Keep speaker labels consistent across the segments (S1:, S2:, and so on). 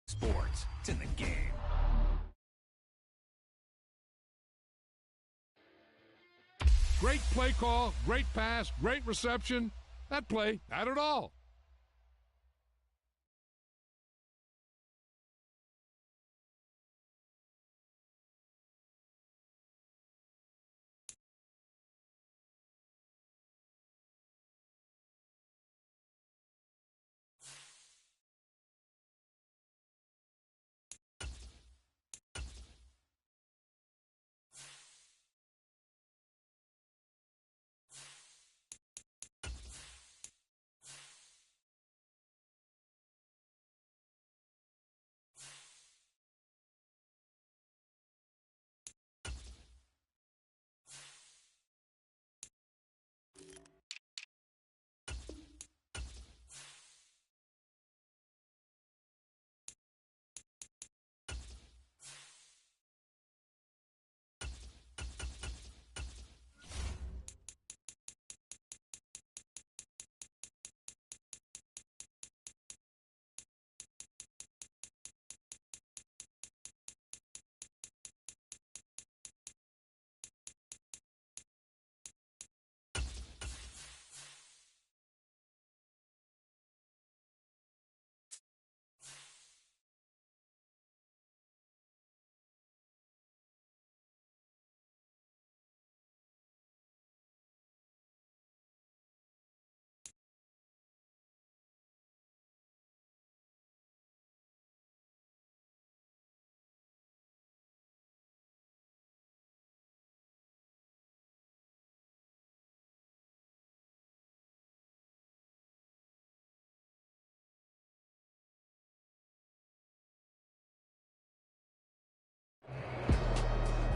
S1: Sports, it's in the game.
S2: Great play call, great pass, great reception. That play had it all.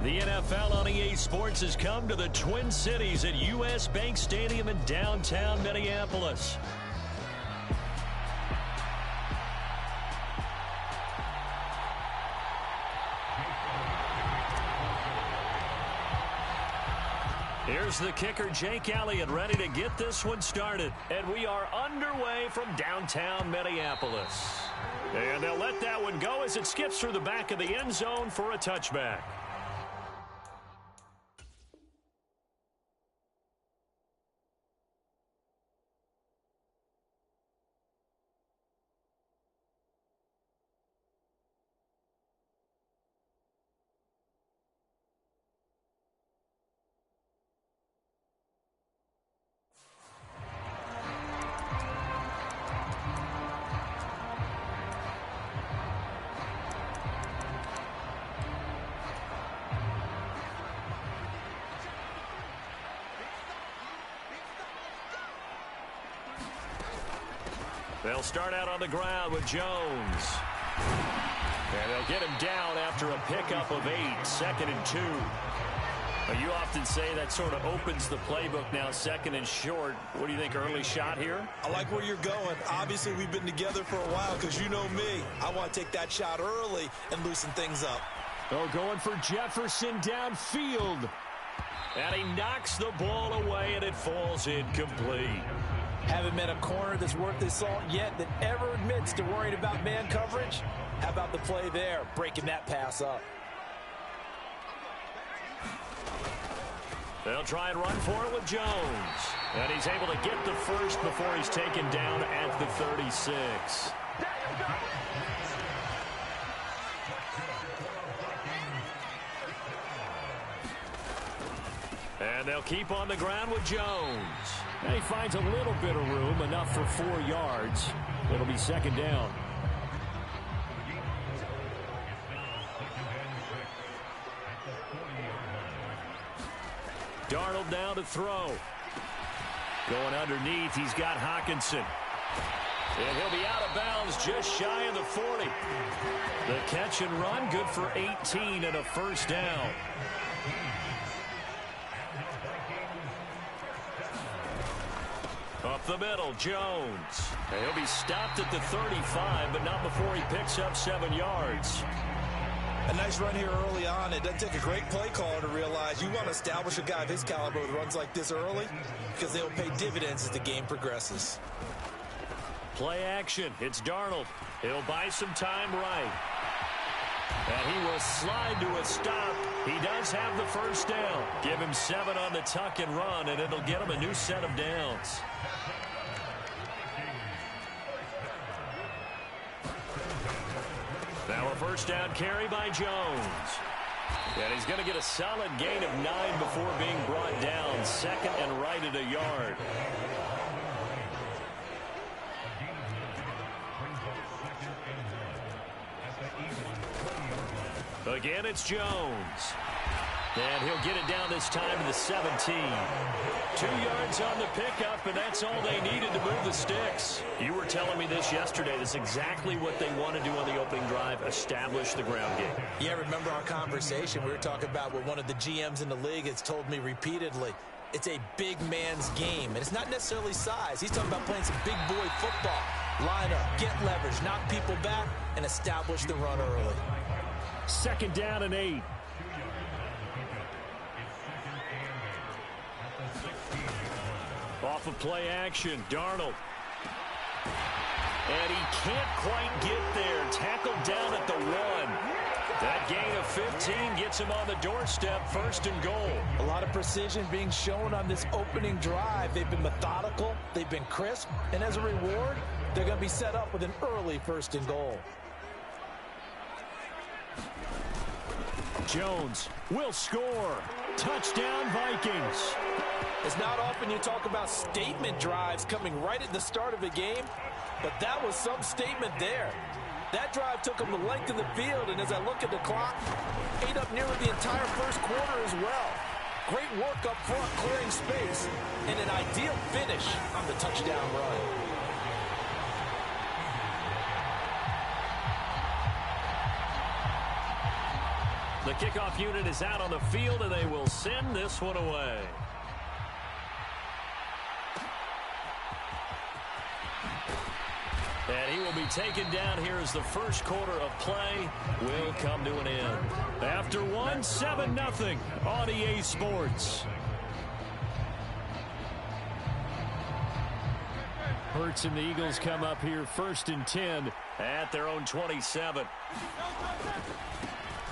S3: The NFL on EA Sports has come to the Twin Cities at U.S. Bank Stadium in downtown Minneapolis. Here's the kicker, Jake Elliott, ready to get this one started. And we are underway from downtown Minneapolis. And they'll let that one go as it skips through the back of the end zone for a touchback. They'll start out on the ground with Jones. And they'll get him down after a pickup of 8, 2nd and 2. Well, you often say that sort of opens the playbook now, 2nd and short. What do you think, early shot here?
S4: I like where you're going. Obviously, we've been together for a while because you know me. I want to take that shot early and loosen things up.
S3: Oh, going for Jefferson downfield. And he knocks the ball away, and it falls incomplete.
S4: Haven't met a corner that's worth his salt yet that ever admits to worrying about man coverage. How about the play there, breaking that pass up?
S3: They'll try and run for it with Jones. And he's able to get the first before he's taken down at the 36. And they'll keep on the ground with Jones. And he finds a little bit of room, enough for 4 yards. It'll be 2nd down. Darnold down to throw. Going underneath, he's got Hockenson. And he'll be out of bounds just shy of the 40. The catch and run, good for 18 and a first down. Up the middle, Jones. And he'll be stopped at the 35, but not before he picks up 7 yards.
S4: A nice run here early on. It doesn't take a great play caller to realize you want to establish a guy of his caliber with runs like this early because they'll pay dividends as the game progresses.
S3: Play action. It's Darnold. He'll buy some time right. And he will slide to a stop. He does have the first down. Give him 7 on the tuck and run, and it'll get him a new set of downs. Now a first down carry by Jones. And he's going to get a solid gain of 9 before being brought down. Second and right at a yard. Again, it's Jones. And he'll get it down this time to the 17. 2 yards on the pickup, and that's all they needed to move the sticks. You were telling me this yesterday. That's exactly what they want to do on the opening drive, establish the ground game.
S4: Yeah, remember our conversation? We were talking about what one of the GMs in the league has told me repeatedly. It's a big man's game, and it's not necessarily size. He's talking about playing some big boy football. Line up, get leverage, knock people back, and establish the run early.
S3: Second down and 8. Off of play action, Darnold. And he can't quite get there. Tackled down at the 1. That gain of 15 gets him on the doorstep, first and goal.
S4: A lot of precision being shown on this opening drive. They've been methodical, they've been crisp, and as a reward, they're going to be set up with an early first and goal.
S3: Jones will score. Touchdown, Vikings.
S4: It's not often you talk about statement drives coming right at the start of a game, but that was some statement there. That drive took them the length of the field, and as I look at the clock, ate up nearly the entire first quarter as well. Great work up front, clearing space, and an ideal finish on the touchdown run.
S3: The kickoff unit is out on the field, and they will send this one away. And he will be taken down here as the first quarter of play will come to an end. After 1, 7-0 on EA Sports. Hurts and the Eagles come up here first and 10 at their own 27.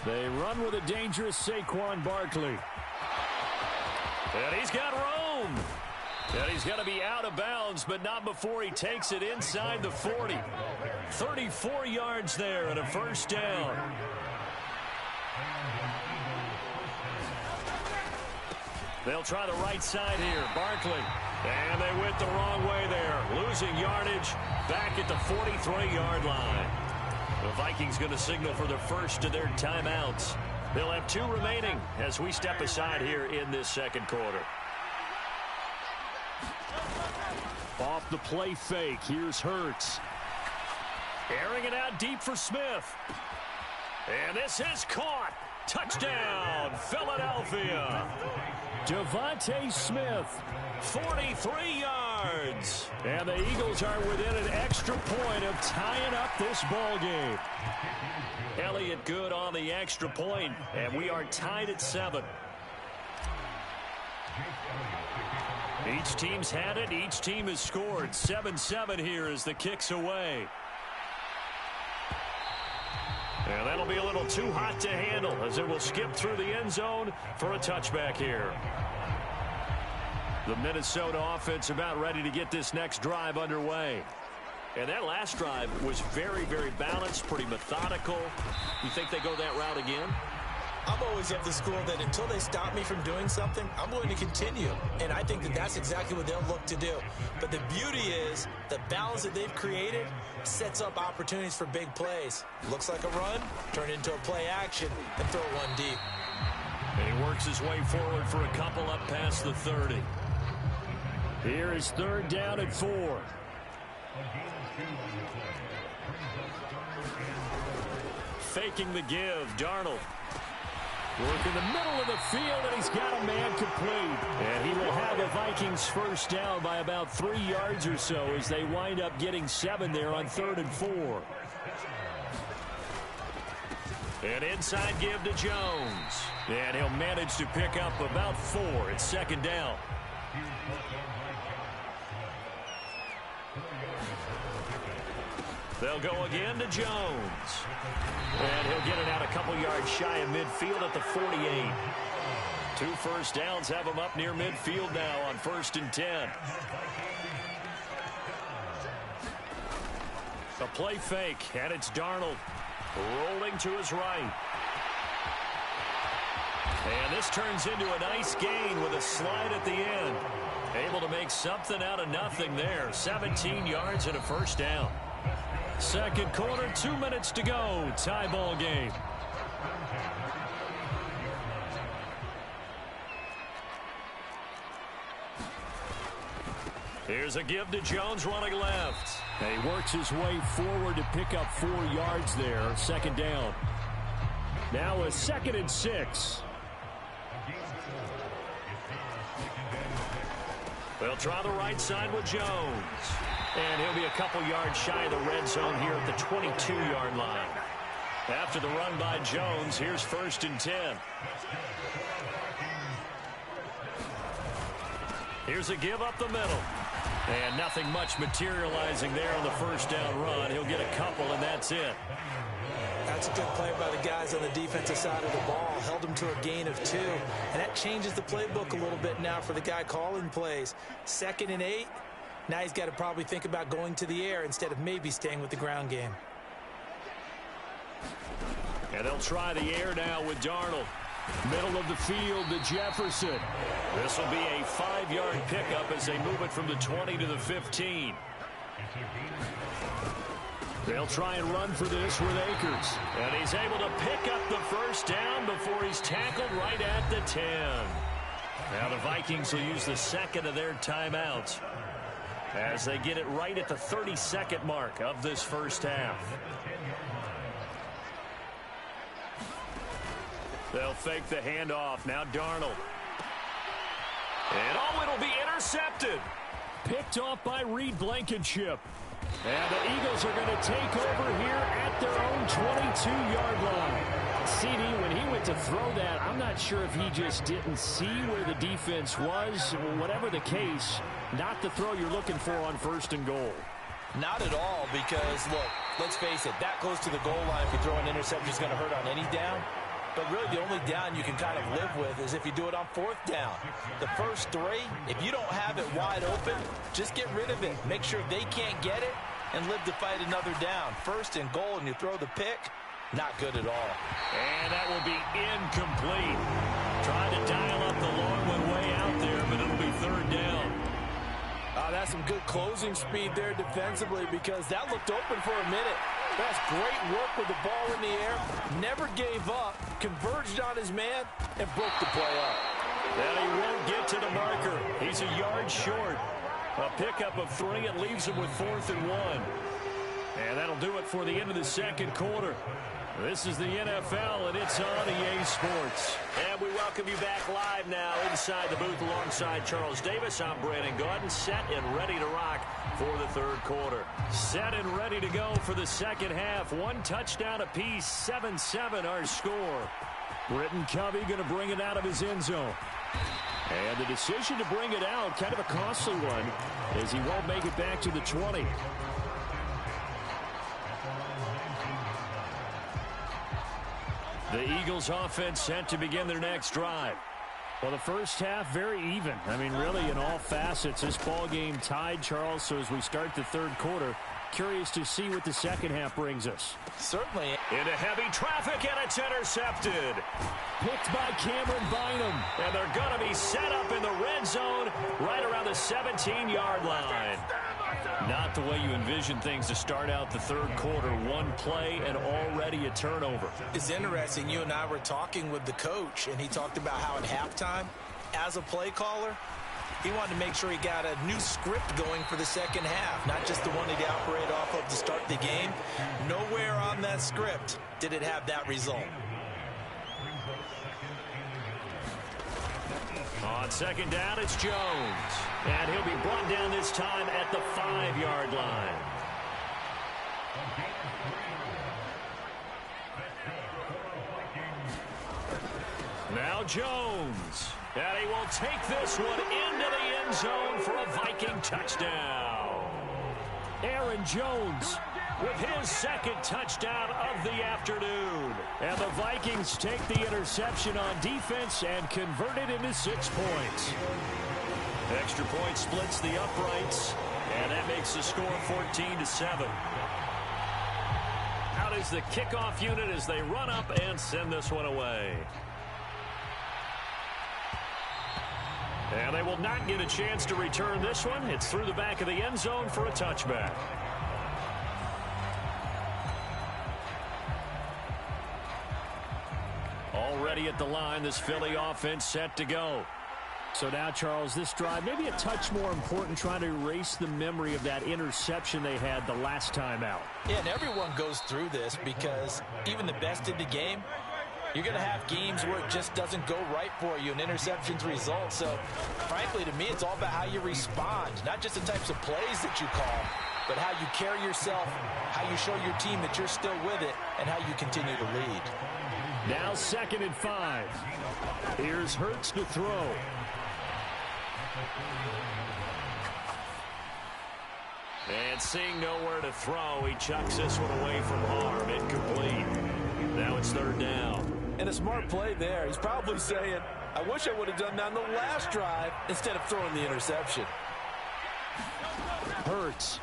S3: They run with a dangerous Saquon Barkley. And he's got room. And he's going to be out of bounds, but not before he takes it inside the 40. 34 yards there and a first down. They'll try the right side here. Barkley. And they went the wrong way there. Losing yardage back at the 43-yard line. The Vikings going to signal for the first of their timeouts. They'll have 2 remaining as we step aside here in this second quarter. Off the play fake, here's Hurts. Airing it out deep for Smith. And this is caught. Touchdown, Philadelphia. Devontae Smith, 43 yards. And the Eagles are within an extra point of tying up this ball game. Elliott good on the extra point, and we are tied at 7. Each team's had it. Each team has scored. 7-7 here as the kick's away. And that'll be a little too hot to handle as it will skip through the end zone for a touchback here. The Minnesota offense about ready to get this next drive underway. And that last drive was very, very balanced, pretty methodical. You think they go that route again?
S4: I'm always of the school that until they stop me from doing something, I'm going to continue. And I think that that's exactly what they'll look to do. But the beauty is the balance that they've created sets up opportunities for big plays. Looks like a run, turn into a play action, and throw one deep.
S3: And he works his way forward for a couple up past the 30. Here is third down and 4. Faking the give, Darnold. Work in the middle of the field, and he's got a man complete. And he will have the Vikings first down by about 3 yards or so as they wind up getting 7 there on 3rd and 4. An inside give to Jones. And he'll manage to pick up about 4. It's second down. They'll go again to Jones. And he'll get it out a couple yards shy of midfield at the 48. 2 first downs have him up near midfield now on 1st and 10. A play fake, and it's Darnold rolling to his right. And this turns into a nice gain with a slide at the end. Able to make something out of nothing there. 17 yards and a first down. Second quarter, 2 minutes to go. Tie ball game. Here's a give to Jones running left.
S1: He works his way forward to pick up 4 yards there. Second down. Now a 2nd and 6.
S3: They'll try the right side with Jones. And he'll be a couple yards shy of the red zone here at the 22-yard line. After the run by Jones, here's 1st and 10. Here's a give up the middle. And nothing much materializing there on the first down run. He'll get a couple, and that's it.
S4: That's a good play by the guys on the defensive side of the ball. Held him to a gain of 2. And that changes the playbook a little bit now for the guy calling plays. 2nd and 8. Now he's got to probably think about going to the air instead of maybe staying with the ground game.
S3: And they'll try the air now with Darnold.
S1: Middle of the field to Jefferson.
S3: This will be a 5-yard pickup as they move it from the 20 to the 15.
S1: They'll try and run for this with Akers.
S3: And he's able to pick up the first down before he's tackled right at the 10. Now the Vikings will use the 2nd of their timeouts as they get it right at the 32nd mark of this first half. They'll fake the handoff. Now Darnold. And it'll be intercepted.
S1: Picked off by Reed Blankenship. And the Eagles are going to take over here at their own 22-yard line. CD, when he went to throw that, I'm not sure if he just didn't see where the defense was. Whatever the case, not the throw you're looking for on 1st and goal.
S4: Not at all, because, look, let's face it, that close to the goal line, if you throw an interception, is going to hurt on any down. But really, the only down you can kind of live with is if you do it on 4th down. The first 3, if you don't have it wide open, just get rid of it. Make sure they can't get it and live to fight another down. 1st and goal, and you throw the pick, not good at all.
S3: And that will be incomplete. Trying to dial up the long one way out there, but it'll be 3rd down.
S4: That's some good closing speed there defensively, because that looked open for a minute. That's great work with the ball in the air. Never gave up, converged on his man, and broke the play up.
S3: And he won't get to the marker. He's a yard short. A pickup of 3 and leaves him with 4th and 1. And that'll do it for the end of the second quarter. This is the NFL, and it's on EA Sports. And we welcome you back live now inside the booth alongside Charles Davis. I'm Brandon Gaudin, set and ready to rock for the 3rd quarter. Set and ready to go for the second half. 1 touchdown apiece, 7-7 our score.
S1: Britton Covey going to bring it out of his end zone. And the decision to bring it out, kind of a costly one, as he won't make it back to the 20.
S3: The Eagles offense set to begin their next drive.
S1: Well, the first half, very even. I mean, really, in all facets, this ball game tied, Charles. So as we start the 3rd quarter, curious to see what the second half brings us.
S4: Certainly.
S3: Into heavy traffic, and it's intercepted.
S1: Picked by Cameron Bynum.
S3: And they're going to be set up in the red zone right around the 17-yard line. Not the way you envision things to start out the 3rd quarter. 1 play and already a turnover.
S4: It's interesting. You and I were talking with the coach, and he talked about how at halftime, as a play caller, he wanted to make sure he got a new script going for the second half, not just the one he'd operate off of to start the game. Nowhere on that script did it have that result.
S3: On second down, it's Jones. And he'll be brought down this time at the 5-yard line. Now Jones. And he will take this one into the end zone for a Viking touchdown.
S1: Aaron Jones
S3: with his second touchdown of the afternoon.
S1: And the Vikings take the interception on defense and convert it into 6 points.
S3: Extra point splits the uprights, and that makes the score 14-7. Out is the kickoff unit as they run up and send this one away. And they will not get a chance to return this one. It's through the back of the end zone for a touchback. Already at the line, this Philly offense set to go.
S1: So now, Charles, this drive maybe a touch more important, trying to erase the memory of that interception they had the last time out.
S4: Yeah, and everyone goes through this because even the best in the game, you're going to have games where it just doesn't go right for you, and interceptions result. So, frankly, to me, it's all about how you respond, not just the types of plays that you call, but how you carry yourself, how you show your team that you're still with it, and how you continue to lead.
S1: Now 2nd and 5. Here's Hurts to throw.
S3: And seeing nowhere to throw, he chucks this one away from harm. Incomplete. Now it's 3rd down.
S4: And a smart play there. He's probably saying, I wish I would have done that on the last drive instead of throwing the interception.
S1: Hurts.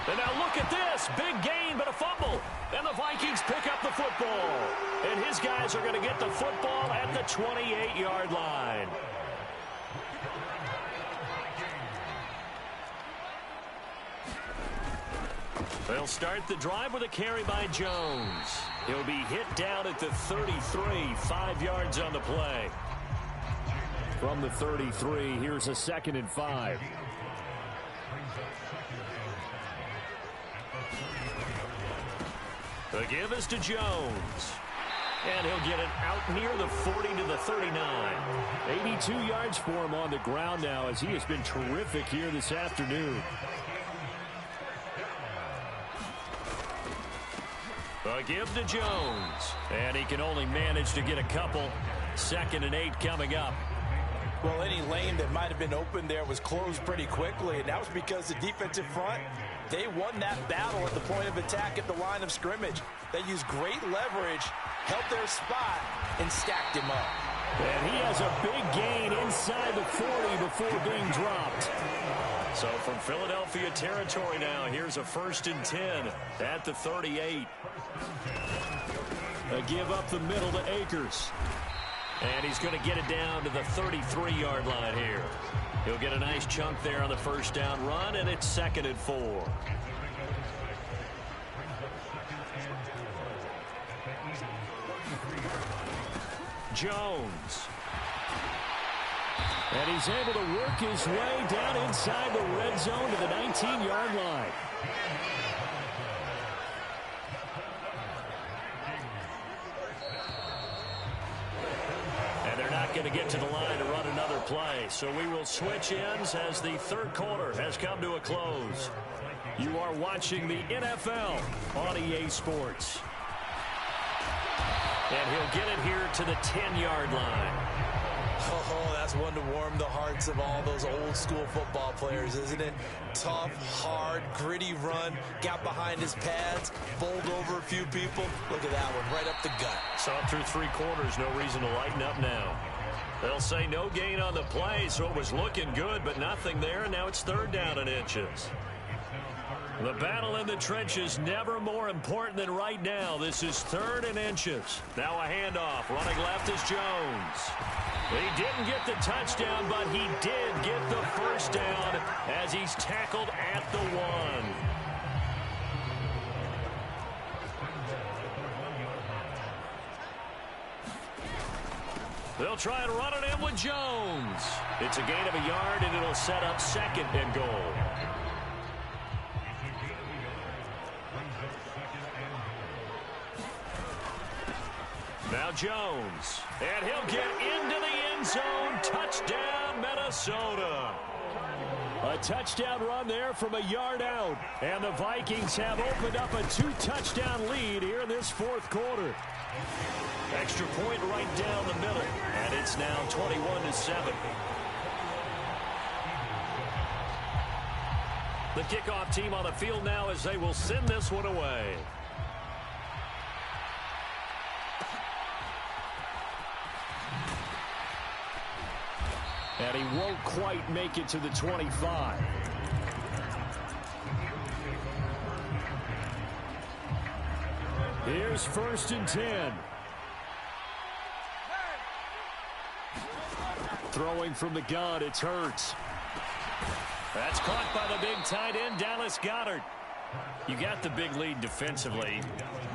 S3: And now look at this. Big gain, but a fumble. And the Vikings pick up the football. And his guys are going to get the football at the 28-yard line. They'll start the drive with a carry by Jones. He'll be hit down at the 33, 5 yards on the play.
S1: From the 33, here's a 2nd and 5.
S3: The give is to Jones. And he'll get it out near the 40 to the 39.
S1: 82 yards for him on the ground now, as he has been terrific here this afternoon.
S3: A give to Jones. And he can only manage to get a couple. 2nd and 8 coming up.
S4: Well, any lane that might have been open there was closed pretty quickly, and that was because the defensive front, they won that battle at the point of attack at the line of scrimmage. They used great leverage, held their spot, and stacked him up.
S1: And he has a big gain inside the 40 before being dropped.
S3: So from Philadelphia territory now, here's a 1st and 10 at the 38.
S1: A give up the middle to Akers.
S3: And he's going to get it down to the 33-yard line here. He'll get a nice chunk there on the 1st down run, and it's 2nd and 4. Jones.
S1: And he's able to work his way down inside the red zone to the 19-yard line.
S3: Going to get to the line to run another play. So we will switch ends as the 3rd quarter has come to a close. You are watching the NFL on EA Sports. And he'll get it here to the 10-yard line.
S4: Oh, that's one to warm the hearts of all those old school football players, isn't it? Tough, hard, gritty run, got behind his pads, bowled over a few people. Look at that one, right up the gut.
S3: Saw through 3 quarters, no reason to lighten up now. They'll say no gain on the play, so it was looking good, but nothing there. Now it's 3rd down and inches. The battle in the trenches never more important than right now. This is 3rd and inches. Now a handoff. Running left is Jones. He didn't get the touchdown, but he did get the 1st down as he's tackled at the 1. They'll try and run it in with Jones. It's a gain of a yard, and it'll set up 2nd and goal. Now Jones. And he'll get into the end zone. Touchdown, Minnesota.
S1: A touchdown run there from a yard out. And the Vikings have opened up a 2-touchdown lead here in this 4th quarter.
S3: Extra point right down the middle. And it's now 21-7. The kickoff team on the field now as they will send this one away.
S1: And he won't quite make it to the 25. Here's 1st and 10. Throwing from the gun, it's Hurts.
S3: That's caught by the big tight end, Dallas Goedert. You got the big lead defensively.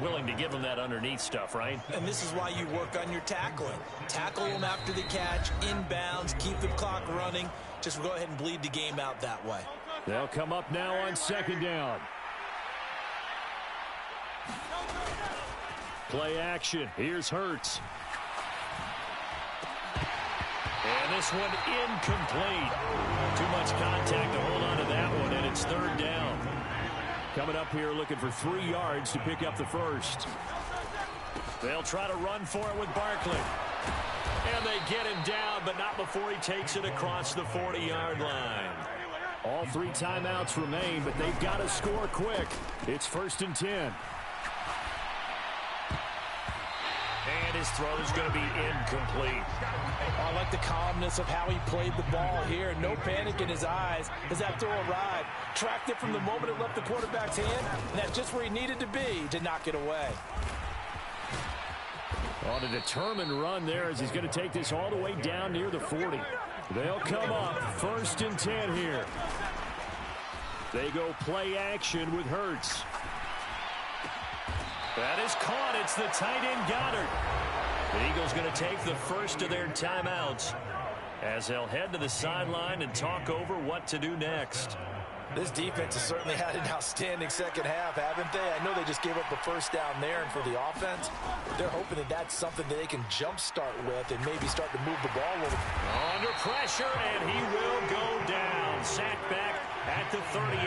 S3: Willing to give him that underneath stuff, right?
S4: And this is why you work on your tackling. Tackle them after the catch, inbounds, keep the clock running. Just go ahead and bleed the game out that way.
S1: They'll come up now on 2nd down. Play action. Here's Hurts.
S3: And this one incomplete. Too much contact to hold on to that one, and it's 3rd down.
S1: Coming up here looking for 3 yards to pick up the first.
S3: They'll try to run for it with Barkley. And they get him down, but not before he takes it across the 40-yard line.
S1: All 3 timeouts remain, but they've got to score quick. It's 1st and 10.
S3: And his throw is going to be incomplete.
S4: I like the calmness of how he played the ball here. No panic in his eyes as that throw arrived. Tracked it from the moment it left the quarterback's hand, and that's just where he needed to be to knock it away.
S1: On a determined run there as he's going to take this all the way down near the 40. They'll come up 1st and 10 here. They go play action with Hurts.
S3: That is caught. It's the tight end Goddard. The Eagles going to take the first of their timeouts as they'll head to the sideline and talk over what to do next.
S4: This defense has certainly had an outstanding second half, haven't they? I know they just gave up the first down there, and for the offense, they're hoping that that's something that they can jumpstart with and maybe start to move the ball a little.
S3: Under pressure, and he will go down. Sacked back at the 38.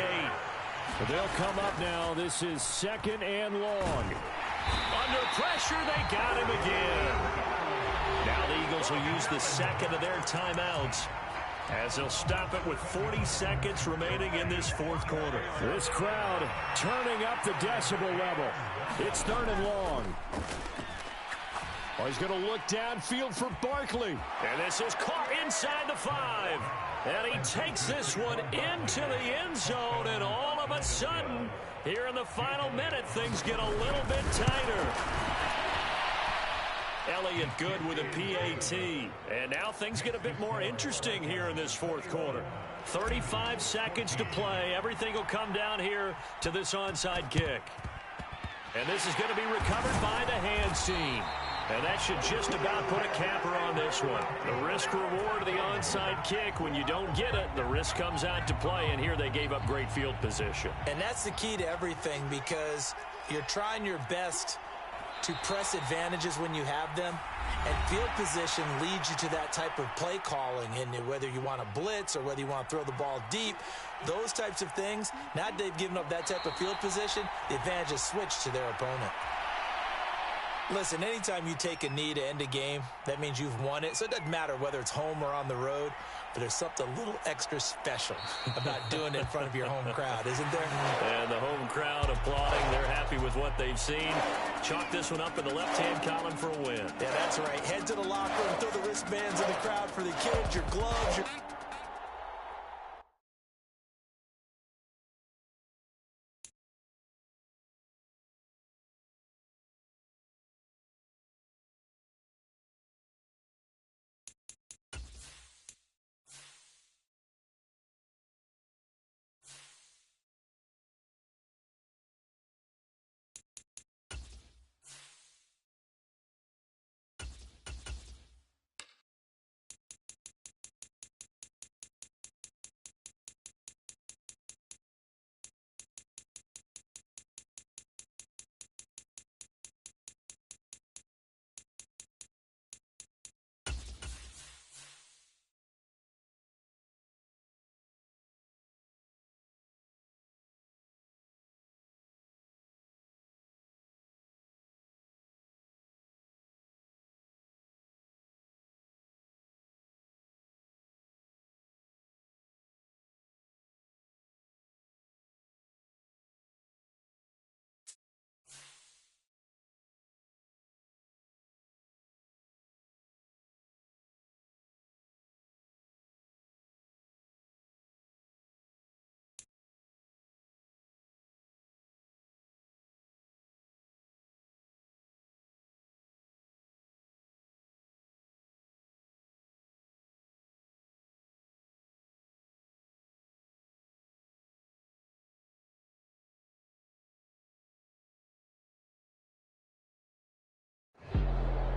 S1: They'll come up now. This is 2nd and long.
S3: Under pressure, they got him again. Now the Eagles will use the second of their timeouts as they'll stop it with 40 seconds remaining in this 4th quarter.
S1: This crowd turning up the decibel level. It's 3rd and long. Oh, he's going to look downfield for Barkley.
S3: And this is caught inside the 5. And he takes this one into the end zone, and all of a sudden, here in the final minute, things get a little bit tighter. Elliott good with a PAT. And now things get a bit more interesting here in this 4th quarter. 35 seconds to play. Everything will come down here to this onside kick. And this is going to be recovered by the hands team. And that should just about put a capper on this one. The risk-reward of the onside kick, when you don't get it, the risk comes out to play, and here they gave up great field position.
S4: And that's the key to everything, because you're trying your best to press advantages when you have them, and field position leads you to that type of play calling, and whether you want to blitz or whether you want to throw the ball deep, those types of things, now that they've given up that type of field position, the advantage is switched to their opponent. Listen, anytime you take a knee to end a game, that means you've won it. So it doesn't matter whether it's home or on the road, but there's something a little extra special about doing it in front of your home crowd, isn't there?
S3: And the home crowd applauding. They're happy with what they've seen. Chalk this one up in the left-hand column for a win.
S4: Yeah, that's right. Head to the locker room, throw the wristbands in the crowd for the kids, your gloves, your...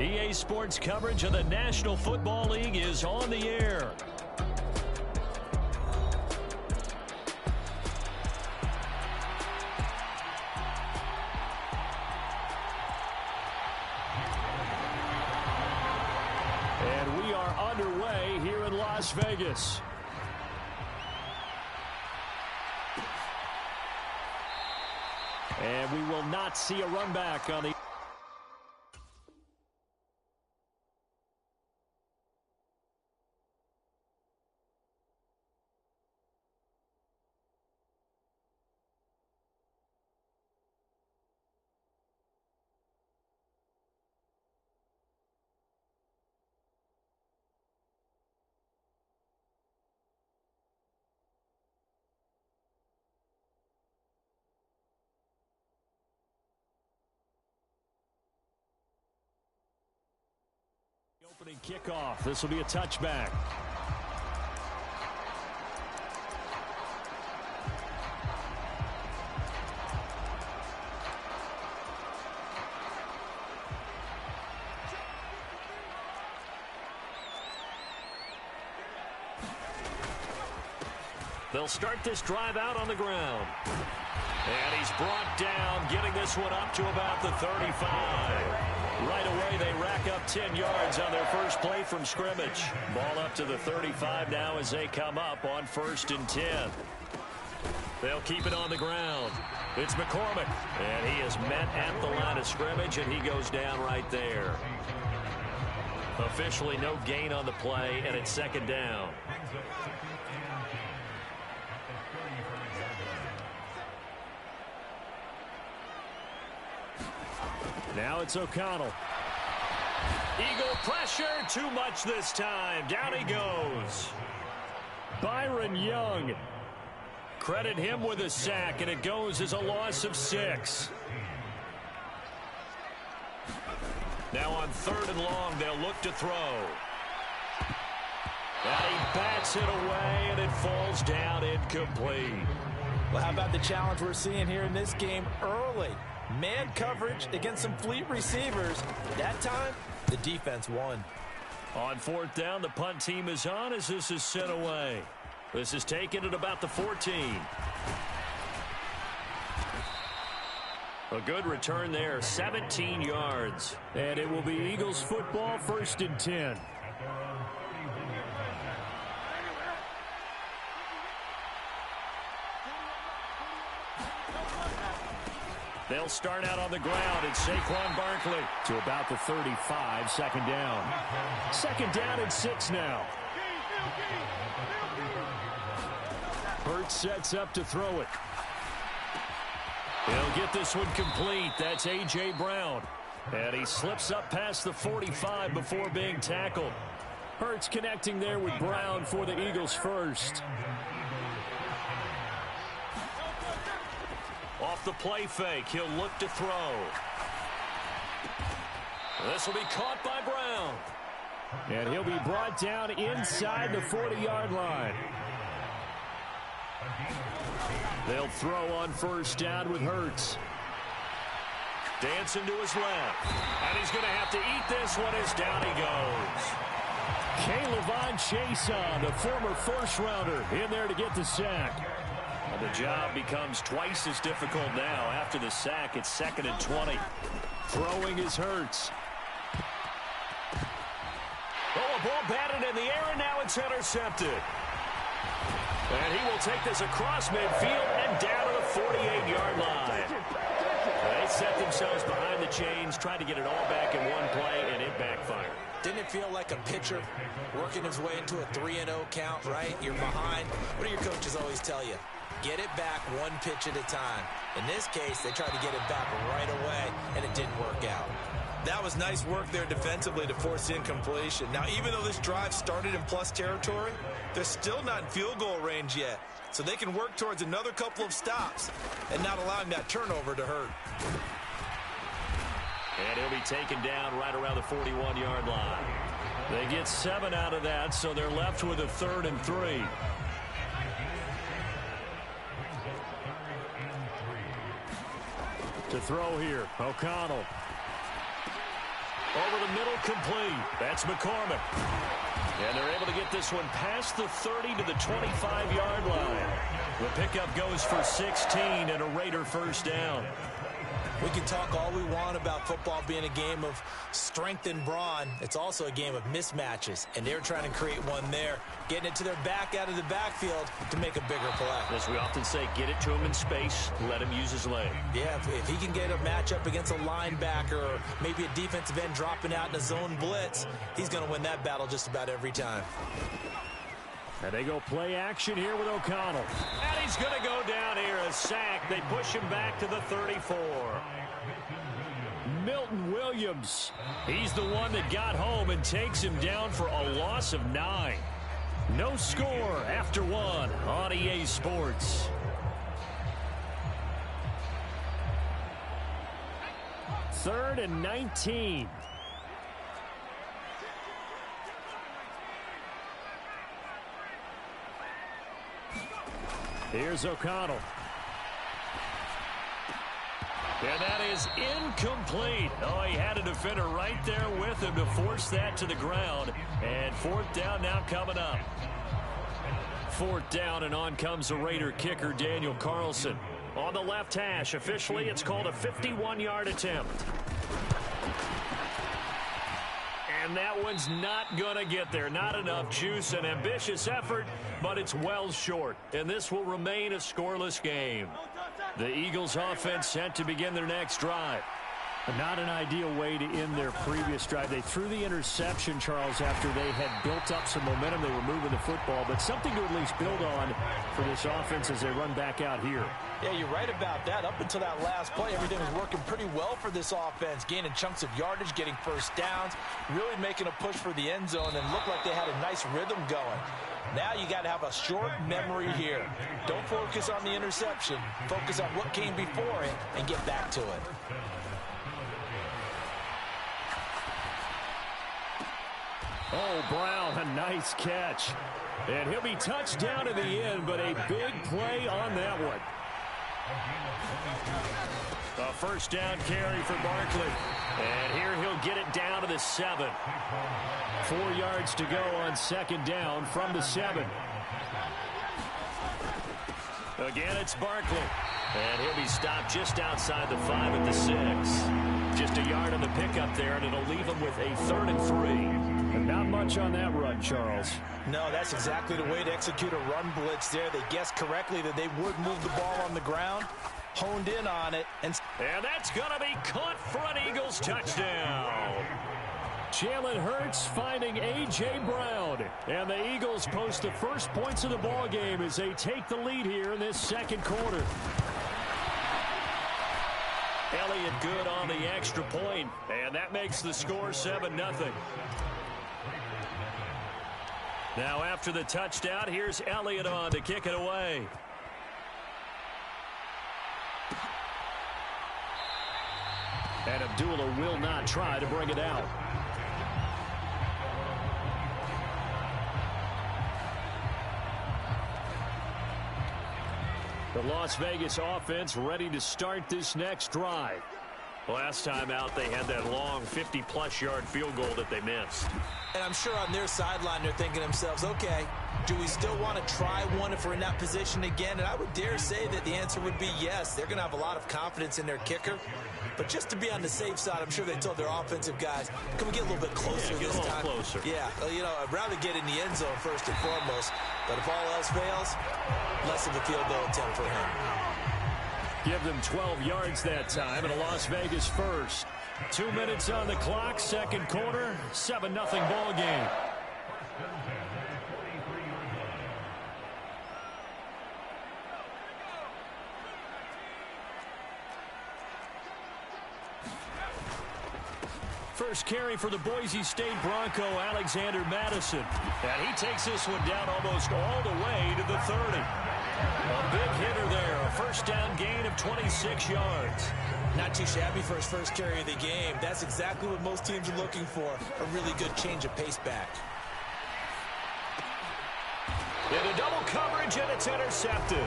S3: EA Sports coverage of the National Football League is on the air.
S1: And we are underway here in Las Vegas. And we will not see a run back on the... Opening kickoff. This will be a touchback.
S3: They'll start this drive out on the ground. And he's brought down, getting this one up to about the 35. Right away, they rack up 10 yards on their first play from scrimmage. Ball up to the 35 now as they come up on 1st and 10. They'll keep it on the ground. It's McCormick, and he is met at the line of scrimmage, and he goes down right there. Officially no gain on the play, and it's 2nd down.
S1: Now it's O'Connell.
S3: Eagle pressure, too much this time. Down he goes.
S1: Byron Young.
S3: Credit him with a sack, and it goes as a loss of 6. Now on 3rd and long, they'll look to throw. And he bats it away, and it falls down incomplete.
S4: Well, how about the challenge we're seeing here in this game early? Man coverage against some fleet receivers. That time, the defense won.
S3: On 4th down, the punt team is on as this is sent away. This is taken at about the 14. A good return there, 17 yards.
S1: And it will be Eagles football, 1st and 10.
S3: They'll start out on the ground. It's Saquon Barkley.
S1: To about the 35, 2nd down. 2nd down and 6 now. Hurts sets up to throw it.
S3: He'll get this one complete. That's A.J. Brown. And he slips up past the 45 before being tackled.
S1: Hurts connecting there with Brown for the Eagles first.
S3: Off the play fake, he'll look to throw. This will be caught by Brown.
S1: And he'll be brought down inside the 40-yard line. They'll throw on 1st down with Hurts.
S3: Dancing to his left. And he's going to have to eat this one as down he goes.
S1: K'Lavon Chaisson, the former 1st-rounder, in there to get the sack.
S3: The job becomes twice as difficult now. After the sack, it's 2nd and 20.
S1: Throwing is Hurts.
S3: Oh, a ball batted in the air, and now it's intercepted. And he will take this across midfield and down to the 48-yard line. They set themselves behind the chains, trying to get it all back in one play, and it backfired.
S4: Didn't it feel like a pitcher working his way into a 3-0 count, right? You're behind. What do your coaches always tell you? Get it back one pitch at a time. In this case, they tried to get it back right away, and it didn't work out. That was nice work there defensively to force incompletion. Now, even though this drive started in plus territory, they're still not in field goal range yet. So they can work towards another couple of stops and not allowing that turnover to hurt.
S3: And he'll be taken down right around the 41-yard line. They get 7 out of that, so they're left with a 3rd and 3.
S1: To throw here, O'Connell.
S3: Over the middle, complete. That's McCormick. And they're able to get this one past the 30 to the 25-yard line. The pickup goes for 16 and a Raider first down.
S4: We can talk all we want about football being a game of strength and brawn. It's also a game of mismatches, and they're trying to create one there, getting it to their back out of the backfield to make a bigger play.
S3: As we often say, get it to him in space, let him use his leg.
S4: Yeah, if he can get a matchup against a linebacker or maybe a defensive end dropping out in a zone blitz, he's going to win that battle just about every time.
S1: And they go play action here with O'Connell.
S3: And he's going to go down here, a sack. They push him back to the 34.
S1: Milton Williams. He's the one that got home and takes him down for a loss of 9. No score after 1 on EA Sports. Third and 19. Here's O'Connell.
S3: And that is incomplete. Oh, he had a defender right there with him to force that to the ground. And fourth down now coming up. Fourth down, and on comes the Raider kicker, Daniel Carlson. On the left hash, officially it's called a 51-yard attempt. And that one's not going to get there. Not enough juice. An ambitious effort, but it's well short. And this will remain a scoreless game. The Eagles offense set to begin their next drive.
S1: Not an ideal way to end their previous drive. They threw the interception, Charles, after they had built up some momentum. They were moving the football, but something to at least build on for this offense as they run back out here.
S4: Yeah, you're right about that. Up until that last play, everything was working pretty well for this offense, gaining chunks of yardage, getting first downs, really making a push for the end zone, and looked like they had a nice rhythm going. Now you got to have a short memory here. Don't focus on the interception. Focus on what came before it and get back to it.
S1: Oh, Brown, a nice catch. And he'll be touched down in the end, but a big play on that one.
S3: A first down carry for Barkley. And here he'll get it down to the 7.
S1: 4 yards to go on second down from the 7.
S3: Again, it's Barkley. And he'll be stopped just outside the 5 at the 6. Just a yard on the pickup there, and it'll leave him with a 3rd and 3.
S1: And not much on that run, Charles.
S4: No, that's exactly the way to execute a run blitz there. They guessed correctly that they would move the ball on the ground, honed in on it. And
S3: that's going to be caught for an Eagles touchdown.
S1: Jalen Hurts finding A.J. Brown. And the Eagles post the first points of the ball game as they take the lead here in this second quarter.
S3: Elliott good on the extra point, and that makes the score 7-0. Now after the touchdown, here's Elliott on to kick it away.
S1: And Abdullah will not try to bring it out. The Las Vegas offense ready to start this next drive.
S3: Last time out, they had that long 50-plus yard field goal that they missed.
S4: And I'm sure on their sideline, they're thinking to themselves, okay, do we still want to try one if we're in that position again? And I would dare say that the answer would be yes. They're going to have a lot of confidence in their kicker. But just to be on the safe side, I'm sure they told their offensive guys, can we get a little bit closer this time?
S3: Closer.
S4: Yeah, you know, I'd rather get in the end zone first and foremost. But if all else fails, less of a field goal attempt for him.
S1: Give them 12 yards that time and a Las Vegas first. 2 minutes on the clock, second quarter, 7-0 ball game. First carry for the Boise State Bronco, Alexander Madison.
S3: And he takes this one down almost all the way to the 30. A big hitter there, a first down gain of 26 yards.
S4: Not too shabby for his first carry of the game. That's exactly what most teams are looking for, a really good change of pace back.
S3: Into double coverage, and it's intercepted.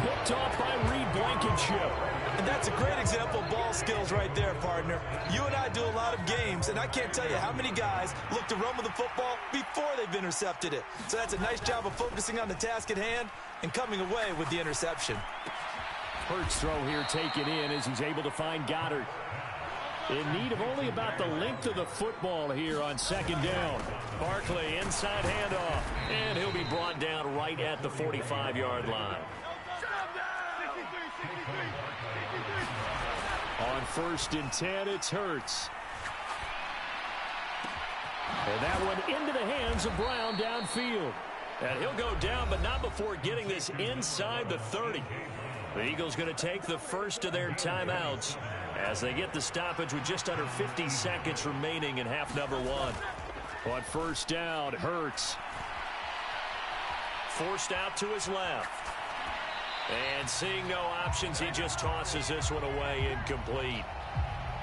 S1: Picked off by Reed Blankenship.
S4: And that's a great example of ball skills right there, partner. You and I do a lot of games, and I can't tell you how many guys look to run with the football before they've intercepted it. So that's a nice job of focusing on the task at hand and coming away with the interception.
S1: Hurts throw here taken in as he's able to find Goddard. In need of only about the length of the football here on second down.
S3: Barkley inside handoff, and he'll be brought down right at the 45-yard line.
S1: On 1st and 10, it's Hurts. And that one into the hands of Brown downfield.
S3: And he'll go down, but not before getting this inside the 30. The Eagles going to take the first of their timeouts as they get the stoppage with just under 50 seconds remaining in half number 1.
S1: On 1st down, Hurts.
S3: Forced out to his left. And seeing no options, he just tosses this one away, incomplete.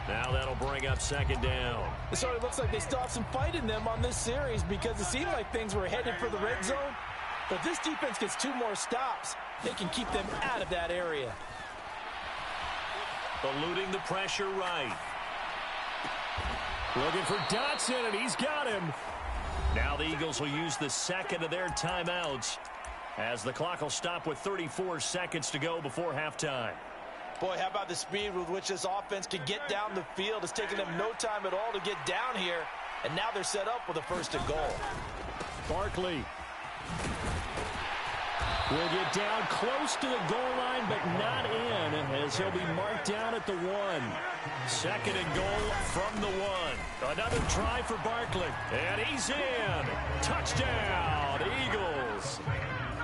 S3: Now that'll bring up second down.
S4: It sort of looks like they stopped some fight in them on this series because it seemed like things were headed for the red zone. But this defense gets 2 more stops. They can keep them out of that area.
S3: Eluding the pressure right.
S1: Looking for Dotson, and he's got him.
S3: Now the Eagles will use the second of their timeouts as the clock will stop with 34 seconds to go before halftime.
S4: Boy, how about the speed with which this offense can get down the field? It's taken them no time at all to get down here, and now they're set up with a 1st and goal.
S1: Barkley will get down close to the goal line, but not in, as he'll be marked down at the 1.
S3: 2nd and goal from the 1. Another try for Barkley, and he's in. Touchdown, Eagles.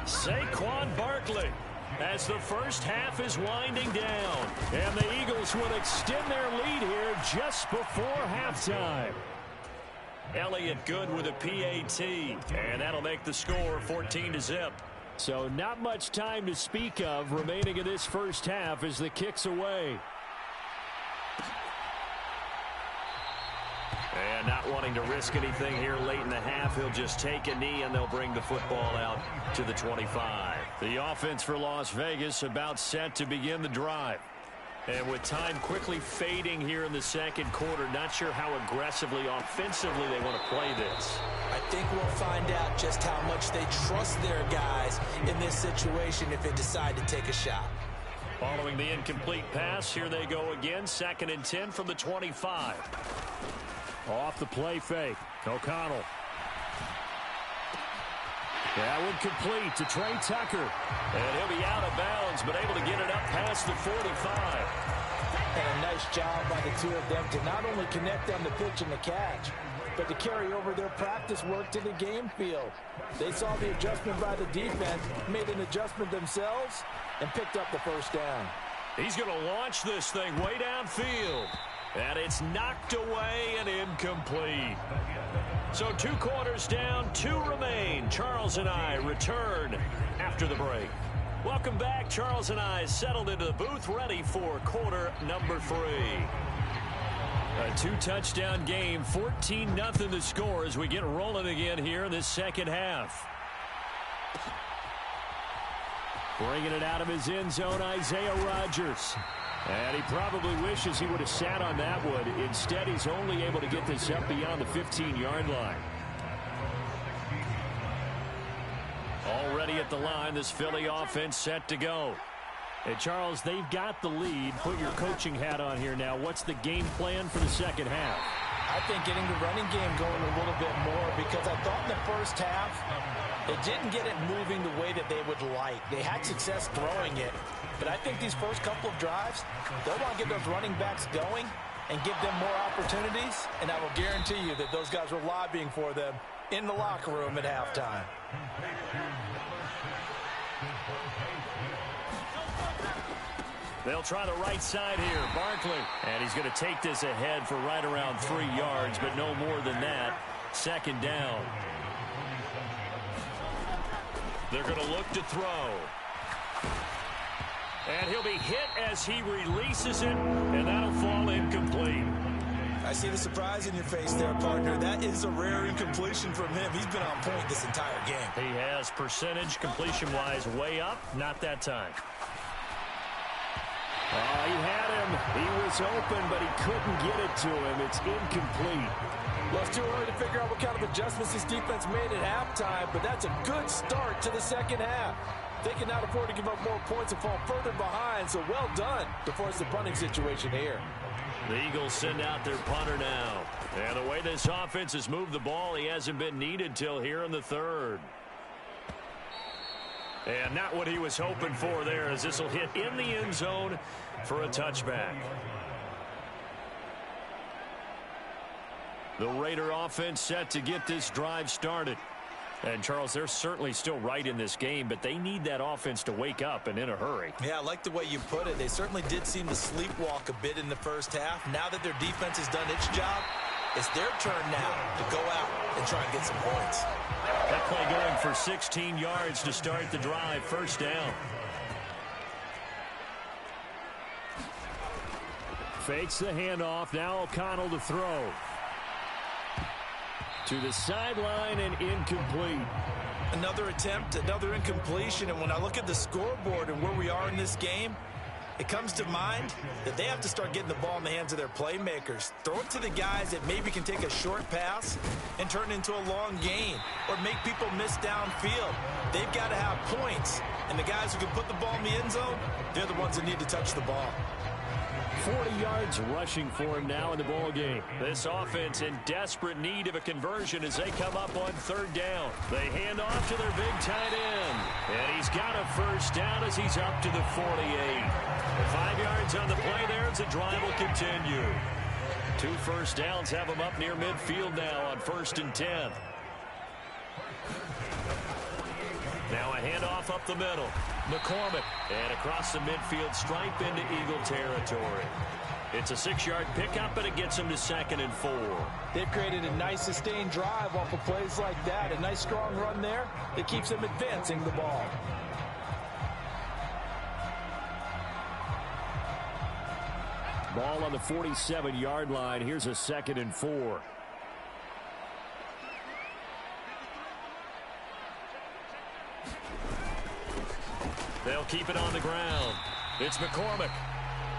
S3: Saquon Barkley as the first half is winding down.
S1: And the Eagles will extend their lead here just before halftime.
S3: Elliott good with a PAT, and that'll make the score 14-0.
S1: So not much time to speak of remaining in this first half as the kick's away.
S3: And not wanting to risk anything here late in the half, he'll just take a knee and they'll bring the football out to the 25.
S1: The offense for Las Vegas about set to begin the drive.
S3: And with time quickly fading here in the second quarter, not sure how aggressively, offensively they want to play this.
S4: I think we'll find out just how much they trust their guys in this situation if they decide to take a shot.
S3: Following the incomplete pass, here they go again. 2nd and 10 from the 25.
S1: Off the play fake. O'Connell. That one complete to Trey Tucker.
S3: And he'll be out of bounds, but able to get it up past the 45.
S4: And a nice job by the 2 of them to not only connect on the pitch and the catch, but to carry over their practice work to the game field. They saw the adjustment by the defense, made an adjustment themselves, and picked up the 1st down.
S3: He's going to launch this thing way downfield. And it's knocked away and incomplete. So 2 quarters down, 2 remain. Charles and I return after the break. Welcome back. Charles and I settled into the booth, ready for quarter number 3.
S1: A 2-touchdown game, 14-0 the score as we get rolling again here in this second half. Bringing it out of his end zone, Isaiah Rodgers. And he probably wishes he would have sat on that one. Instead, he's only able to get this up beyond the 15-yard line.
S3: Already at the line, this Philly offense set to go.
S1: And Charles, they've got the lead. Put your coaching hat on here now. What's the game plan for the second half?
S4: I think getting the running game going a little bit more, because I thought in the first half they didn't get it moving the way that they would like. They had success throwing it, but I think these first couple of drives, they'll want to get those running backs going and give them more opportunities, and I will guarantee you that those guys were lobbying for them in the locker room at halftime.
S3: They'll try the right side here. Barkley. And he's going to take this ahead for right around 3 yards, but no more than that. 2nd down. They're going to look to throw. And he'll be hit as he releases it, and that'll fall incomplete.
S4: I see the surprise in your face there, partner. That is a rare incompletion from him. He's been on point this entire game.
S3: He has percentage completion-wise way up. Not that time.
S1: Oh, he had him. He was open, but he couldn't get it to him. It's incomplete.
S4: Well, it's too early to figure out what kind of adjustments this defense made at halftime, but that's a good start to the second half. They cannot afford to give up more points and fall further behind, so well done to force the punting situation here.
S3: The Eagles send out their punter now. And the way this offense has moved the ball, he hasn't been needed till here in the third. And not what he was hoping for there, as this will hit in the end zone for a touchback. The Raider offense set to get this drive started. And, Charles, they're certainly still right in this game, but they need that offense to wake up and in a hurry.
S4: Yeah, I like the way you put it. They certainly did seem to sleepwalk a bit in the first half. Now that their defense has done its job, it's their turn now to go out and try and get some points.
S3: That play going for 16 yards to start the drive. First down.
S1: Fakes the handoff. Now O'Connell to throw. To the sideline and incomplete.
S4: Another attempt, another incompletion. And when I look at the scoreboard and where we are in this game, it comes to mind that they have to start getting the ball in the hands of their playmakers. Throw it to the guys that maybe can take a short pass and turn it into a long gain or make people miss downfield. They've got to have points. And the guys who can put the ball in the end zone, they're the ones that need to touch the ball.
S1: 40 yards rushing for him now in the ball game.
S3: This offense in desperate need of a conversion as they come up on third down. They hand off to their big tight end. And he's got a first down as he's up to the 48. 5 yards on the play there as the drive will continue. 2 first downs have him up near midfield now on 1st and 10. Now a handoff up the middle. McCormick. And across the midfield stripe into Eagle territory. It's a 6-yard pickup, and it gets him to 2nd and 4.
S4: They've created a nice sustained drive off of plays like that. A nice strong run there that keeps them advancing the ball.
S1: Ball on the 47-yard line. Here's a 2nd and 4.
S3: They'll keep it on the ground. It's McCormick.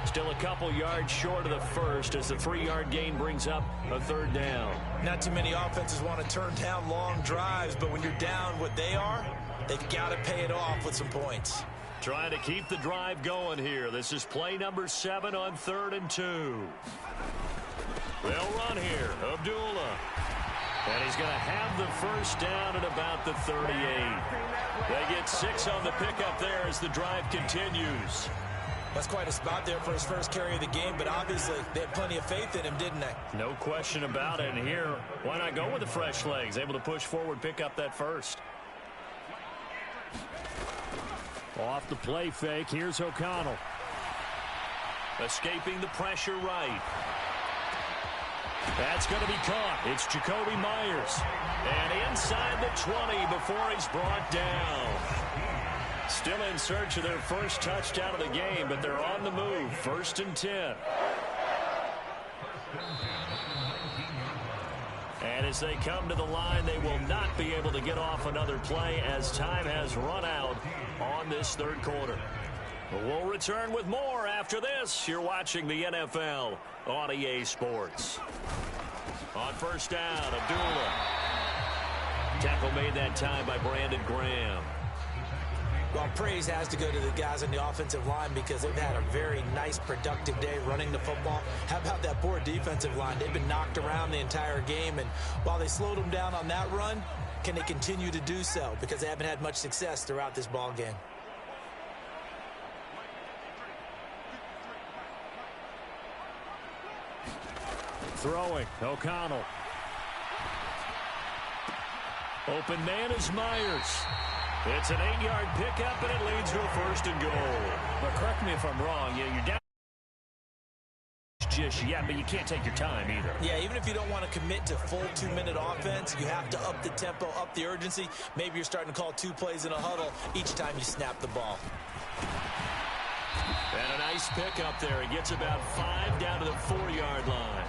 S3: Still a couple yards short of the first as the 3-yard gain brings up a 3rd down.
S4: Not too many offenses want to turn down long drives, but when you're down what they are, they've got to pay it off with some points.
S3: Trying to keep the drive going here. This is play number 7 on 3rd and 2. They'll run here. Abdullah. And he's going to have the first down at about the 38. They get 6 on the pickup there as the drive continues.
S4: That's quite a spot there for his first carry of the game, but obviously they had plenty of faith in him, didn't they?
S3: No question about it. And here, why not go with the fresh legs? Able to push forward, pick up that first.
S1: Off the play fake. Here's O'Connell.
S3: Escaping the pressure right. That's going to be caught. It's Jacoby Myers. And inside the 20 before he's brought down. Still in search of their first touchdown of the game, but they're on the move. 1st and 10. And as they come to the line, they will not be able to get off another play as time has run out on this 3rd quarter. But we'll return with more after this. You're watching the NFL on EA Sports. On 1st down, Abdullah. Tackle made that time by Brandon Graham.
S4: Well, praise has to go to the guys on the offensive line because they've had a very nice, productive day running the football. How about that poor defensive line? They've been knocked around the entire game, and while they slowed them down on that run, can they continue to do so? Because they haven't had much success throughout this ball game.
S1: Throwing. O'Connell.
S3: Open man is Myers. It's an 8-yard pickup, and it leads to a 1st and goal.
S1: But correct me if I'm wrong. You're down just yet, but you can't take your time either.
S4: Yeah, even if you don't want to commit to full 2-minute offense, you have to up the tempo, up the urgency. Maybe you're starting to call 2 plays in a huddle each time you snap the ball.
S3: And a nice pickup there. He gets about 5 down to the 4-yard line.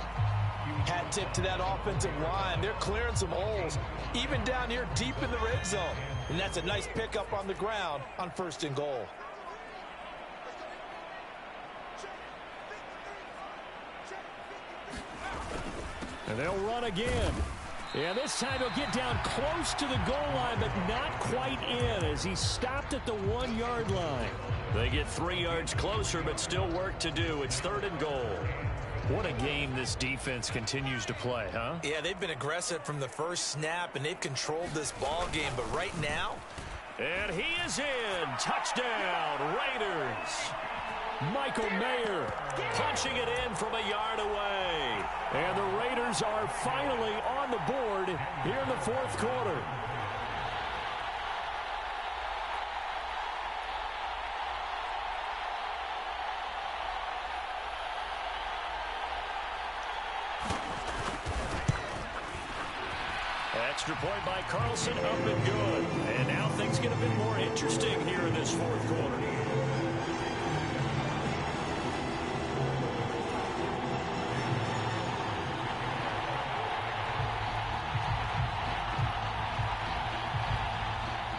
S4: Hat tip to that offensive line. They're clearing some holes, even down here deep in the red zone. And that's a nice pickup on the ground on 1st and goal.
S1: And they'll run again. And this time he'll get down close to the goal line, but not quite in as he stopped at the 1-yard line.
S3: They get 3 yards closer, but still work to do. It's 3rd and goal. What a game this defense continues to play, huh?
S4: Yeah, they've been aggressive from the first snap, and they've controlled this ball game. But right now...
S3: And he is in. Touchdown, Raiders.
S1: Michael Mayer
S3: punching it in from a yard away.
S1: And the Raiders are finally on the board here in the 4th quarter.
S3: Extra point by Carlson, up and good. And now things get a bit more interesting here in this 4th quarter.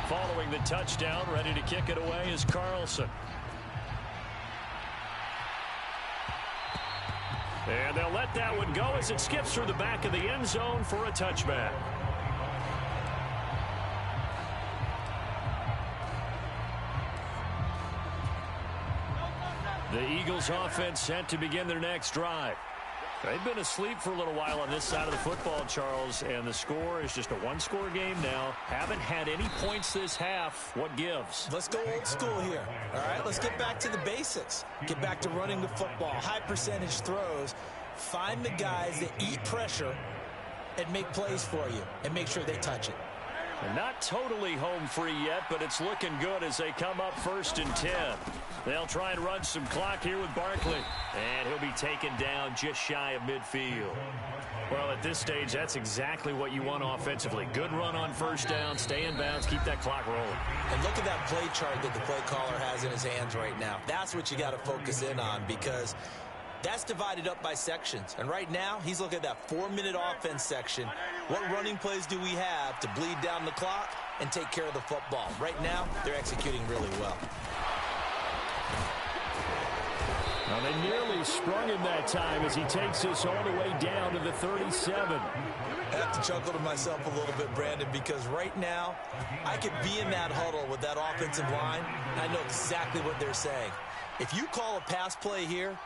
S3: Following the touchdown, ready to kick it away is Carlson. And they'll let that one go as it skips through the back of the end zone for a touchback. The Eagles offense set to begin their next drive. They've been asleep for a little while on this side of the football, Charles, and the score is just a 1-score game now. Haven't had any points this half. What gives?
S4: Let's go old school here. All right, let's get back to the basics. Get back to running the football, high percentage throws. Find the guys that eat pressure and make plays for you and make sure they touch it.
S3: They're not totally home free yet, but it's looking good as they come up 1st and 10. They'll try and run some clock here with Barkley. And he'll be taken down just shy of midfield. Well, at this stage, that's exactly what you want offensively. Good run on 1st down, stay in bounds, keep that clock rolling.
S4: And look at that play chart that the play caller has in his hands right now. That's what you got to focus in on because that's divided up by sections. And right now, he's looking at that 4-minute offense section. What running plays do we have to bleed down the clock and take care of the football? Right now, they're executing really well.
S1: Now they nearly sprung him that time as he takes this all the way down to the 37.
S4: I have to chuckle to myself a little bit, Brandon, because right now, I could be in that huddle with that offensive line, and I know exactly what they're saying. If you call a pass play here,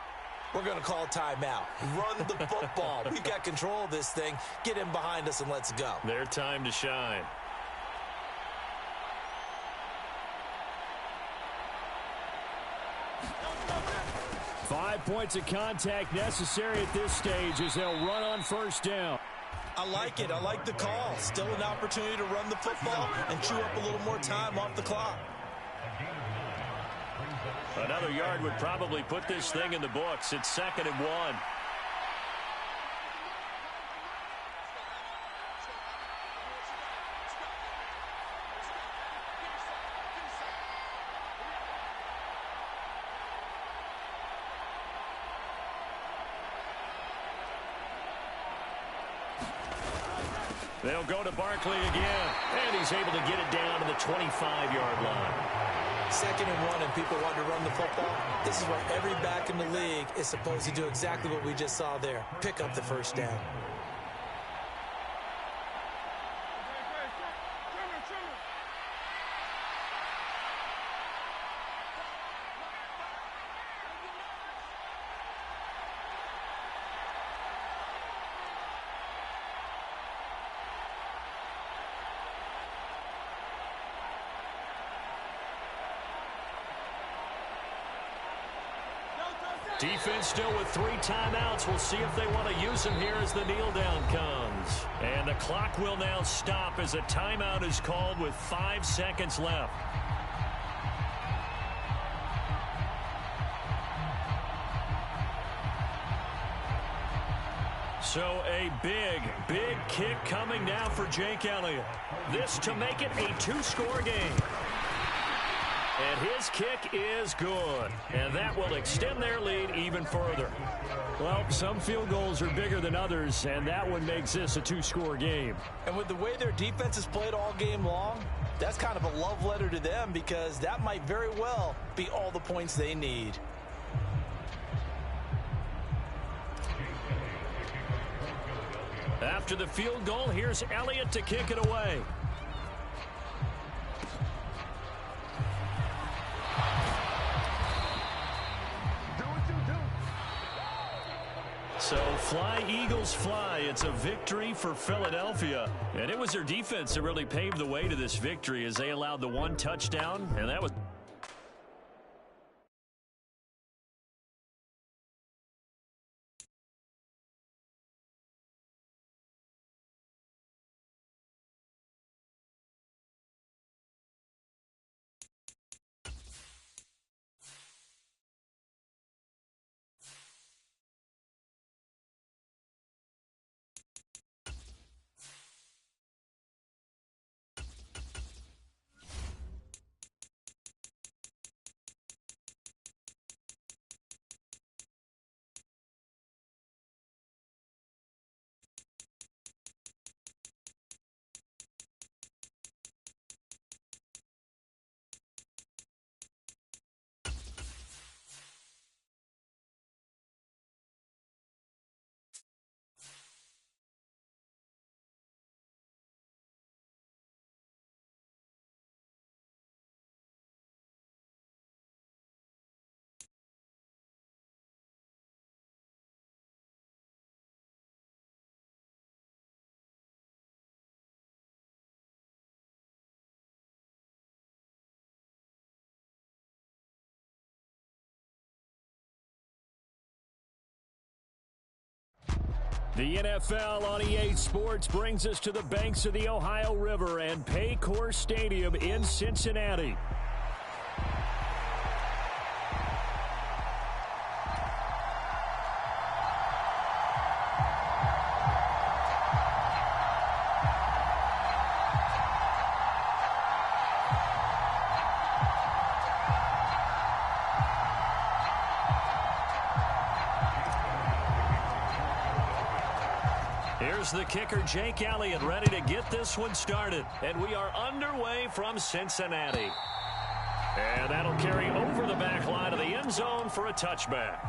S4: we're going to call a timeout. Run the football. We've got control of this thing. Get in behind us and let's go.
S3: Their time to shine.
S1: Five points of contact necessary at this stage as they'll run on 1st down.
S4: I like it. I like the call. Still an opportunity to run the football and chew up a little more time off the clock.
S3: Another yard would probably put this thing in the books. It's 2nd and 1. They'll go to Barkley again, and he's able to get it down to the 25-yard line.
S4: 2nd and 1, and people want to run the football. This is what every back in the league is supposed to do, exactly what we just saw there. Pick up the 1st down.
S3: Defense still with 3 timeouts. We'll see if they want to use them here as the kneel down comes. And the clock will now stop as a timeout is called with 5 seconds left. So a big kick coming now for Jake Elliott. This to make it a 2-score game. And his kick is good. And that will extend their lead even further.
S1: Well, some field goals are bigger than others, and that one makes this a 2-score game.
S4: And with the way their defense has played all game long, that's kind of a love letter to them because that might very well be all the points they need.
S3: After the field goal, here's Elliott to kick it away. So fly, Eagles, fly. It's a victory for Philadelphia. And it was their defense that really paved the way to this victory as they allowed the one touchdown, and that was... The NFL on EA Sports brings us to the banks of the Ohio River and Paycor Stadium in Cincinnati. Here's the kicker, Jake Elliott, ready to get this one started. And we are underway from Cincinnati. And that'll carry over the back line of the end zone for a touchback.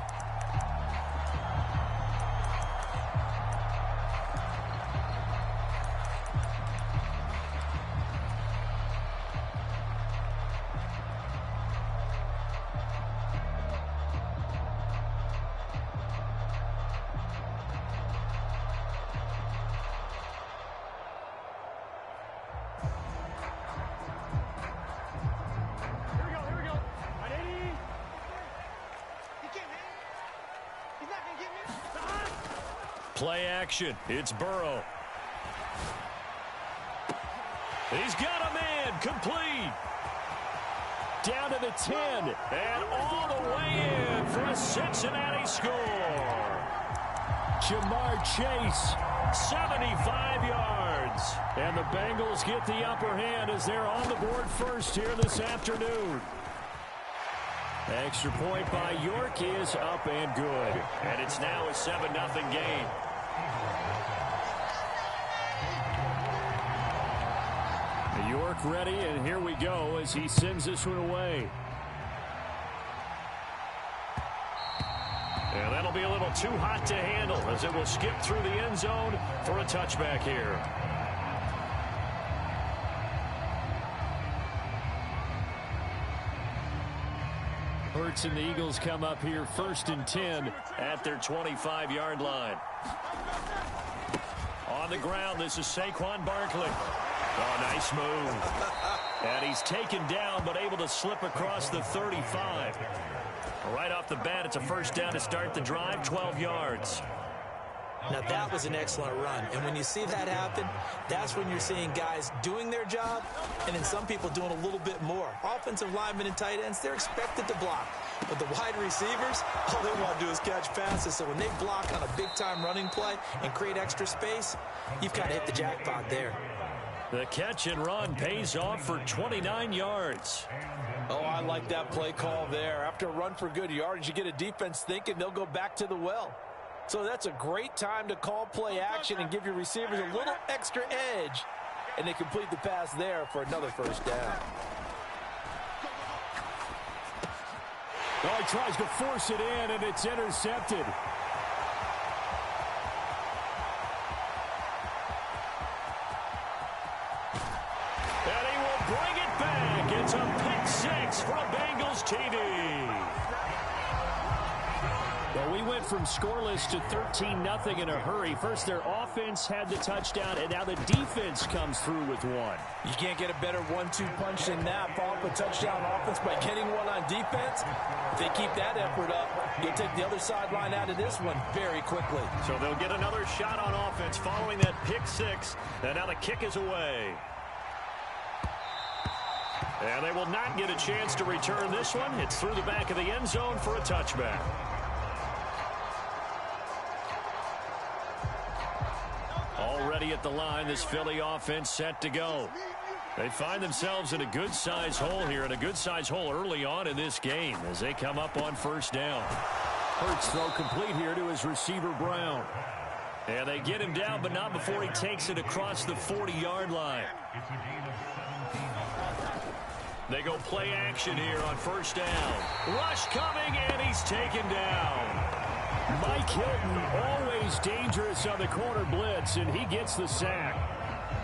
S3: Play action. It's Burrow. He's got a man. Complete. Down to the 10. And all the way in for a Cincinnati score. Jamar Chase, 75 yards. And the Bengals get the upper hand as they're on the board first here this afternoon. Extra point by York is up and good. And it's now a 7-0 game. York ready, and here we go as he sends this one away. And that'll be a little too hot to handle as it will skip through the end zone for a touchback here. Hurts and the Eagles come up here 1st and 10 at their 25-yard line. On the ground, this is Saquon Barkley. Oh, nice move. And he's taken down, but able to slip across the 35. Right off the bat, it's a first down to start the drive, 12 yards.
S4: Now, that was an excellent run. And when you see that happen, that's when you're seeing guys doing their job and then some people doing a little bit more. Offensive linemen and tight ends, they're expected to block. But the wide receivers, all they want to do is catch passes. So when they block on a big-time running play and create extra space, you've got to hit the jackpot there.
S3: The catch and run pays off for 29 yards.
S4: Oh, I like that play call there. After a run for good yardage, you get a defense thinking they'll go back to the well. So that's a great time to call play action and give your receivers a little extra edge. And they complete the pass there for another first down.
S1: Oh, he tries to force it in, and it's intercepted.
S3: for a Bengals TD.
S1: Well, we went from scoreless to 13-0 in a hurry. First, their offense had the touchdown, and now the defense comes through with one.
S4: You can't get a better 1-2 punch than that. Follow up a touchdown offense by getting one on defense. If they keep that effort up, you'll take the other sideline out of this one very quickly.
S3: So they'll get another shot on offense following that pick six. And now the kick is away. And they will not get a chance to return this one. It's through the back of the end zone for a touchback. Already at the line, this Philly offense set to go. They find themselves in a good-sized hole here, and a good-sized hole early on in this game as they come up on first down.
S1: Hurts throw complete here to his receiver, Brown.
S3: And they get him down, but not before he takes it across the 40-yard line. They go play action here on first down. Rush coming, and he's taken down.
S1: Mike Hilton, always dangerous on the corner blitz, and he gets the sack.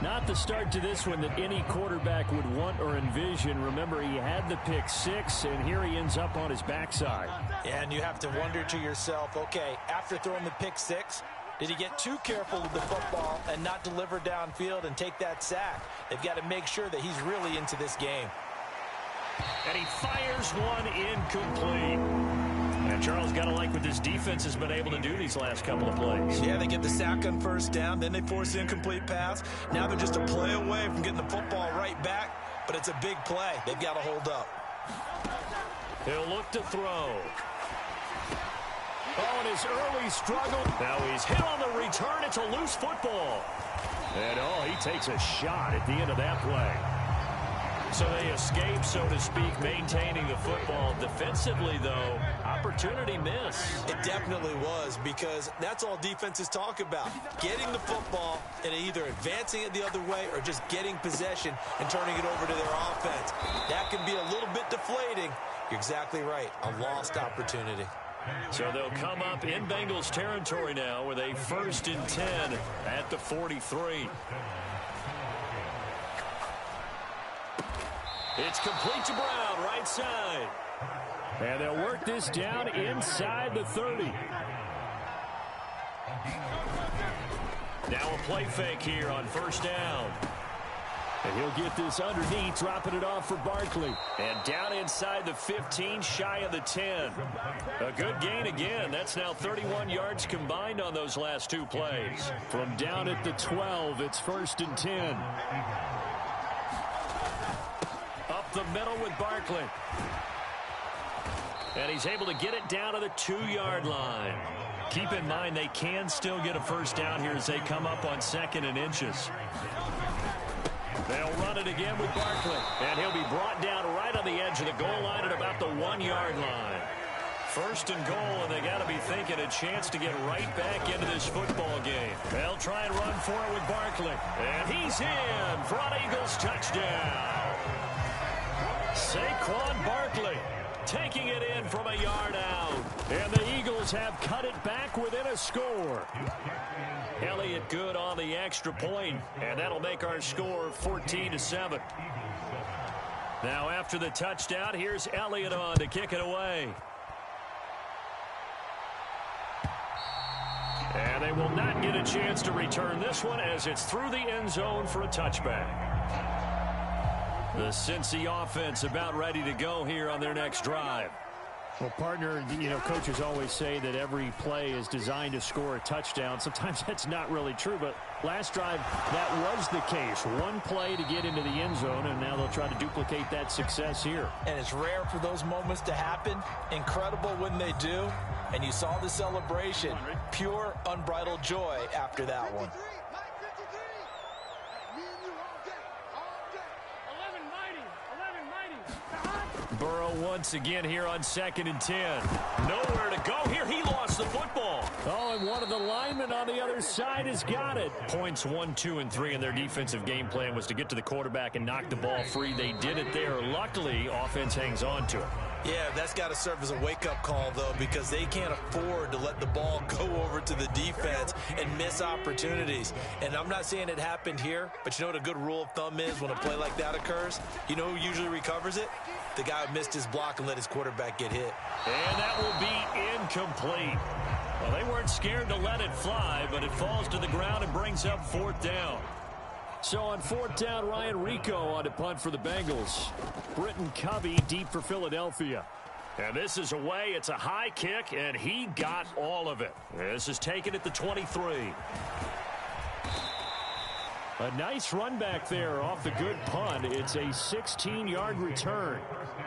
S1: Not the start to this one that any quarterback would want or envision. Remember, he had the pick six, and here he ends up on his backside.
S4: Yeah, and you have to wonder to yourself, okay, after throwing the pick six, did he get too careful with the football and not deliver downfield and take that sack? They've got to make sure that he's really into this game.
S3: And he fires one incomplete. And Charles, got to like what this defense has been able to do these last couple of plays.
S4: Yeah, they get the sack on first down, then they force the incomplete pass. Now they're just a play away from getting the football right back, but it's a big play. They've got to hold up.
S3: He'll look to throw. Oh, and his early struggle. Now he's hit on the return. It's a loose football.
S1: And, he takes a shot at the end of that play.
S3: So they escape, so to speak, maintaining the football. Defensively, though, opportunity miss.
S4: It definitely was, because that's all defenses talk about. Getting the football and either advancing it the other way or just getting possession and turning it over to their offense. That can be a little bit deflating. You're exactly right. A lost opportunity.
S3: So they'll come up in Bengals territory now with a 1st and 10 at the 43. It's complete to Brown, right side.
S1: And they'll work this down inside the 30.
S3: Now a play fake here on first down.
S1: And he'll get this underneath, dropping it off for Barkley.
S3: And down inside the 15, shy of the 10. A good gain again. That's now 31 yards combined on those last two plays.
S1: From down at the 12, it's 1st and 10.
S3: Up the middle with Barkley. And he's able to get it down to the 2-yard line. Keep in mind they can still get a first down here as they come up on 2nd and inches. They'll run it again with Barkley. And he'll be brought down right on the edge of the goal line at about the 1-yard line. 1st and goal, and they got to be thinking a chance to get right back into this football game. They'll try and run for it with Barkley. And he's in for an Eagles touchdown. Saquon Barkley taking it in from a yard out.
S1: And the Eagles have cut it back within a score.
S3: Elliott good on the extra point, and that'll make our score 14-7. Now after the touchdown, here's Elliott on to kick it away. And they will not get a chance to return this one as it's through the end zone for a touchback. The Cincy offense about ready to go here on their next drive.
S1: Well, partner, coaches always say that every play is designed to score a touchdown. Sometimes that's not really true, but last drive, that was the case. One play to get into the end zone, and now they'll try to duplicate that success here.
S4: And it's rare for those moments to happen. Incredible when they do. And you saw the celebration. Pure, unbridled joy after that one.
S3: Burrow once again here on 2nd and 10. Nowhere to go here. He lost the football.
S1: Oh, and one of the linemen on the other side has got it.
S3: Points 1, 2, and 3 in their defensive game plan was to get to the quarterback and knock the ball free. They did it there. Luckily, offense hangs on to it.
S4: Yeah, that's got to serve as a wake-up call, though, because they can't afford to let the ball go over to the defense and miss opportunities. And I'm not saying it happened here, but you know what a good rule of thumb is when a play like that occurs? You know who usually recovers it? The guy who missed his block and let his quarterback get hit.
S3: And that will be incomplete. Well, they weren't scared to let it fly, but it falls to the ground and brings up 4th down.
S1: So on 4th down, Ryan Rico on to punt for the Bengals. Britton Covey deep for Philadelphia.
S3: And this is away. It's a high kick, and he got all of it. This is taken at the 23.
S1: A nice run back there off the good punt. It's a 16-yard return.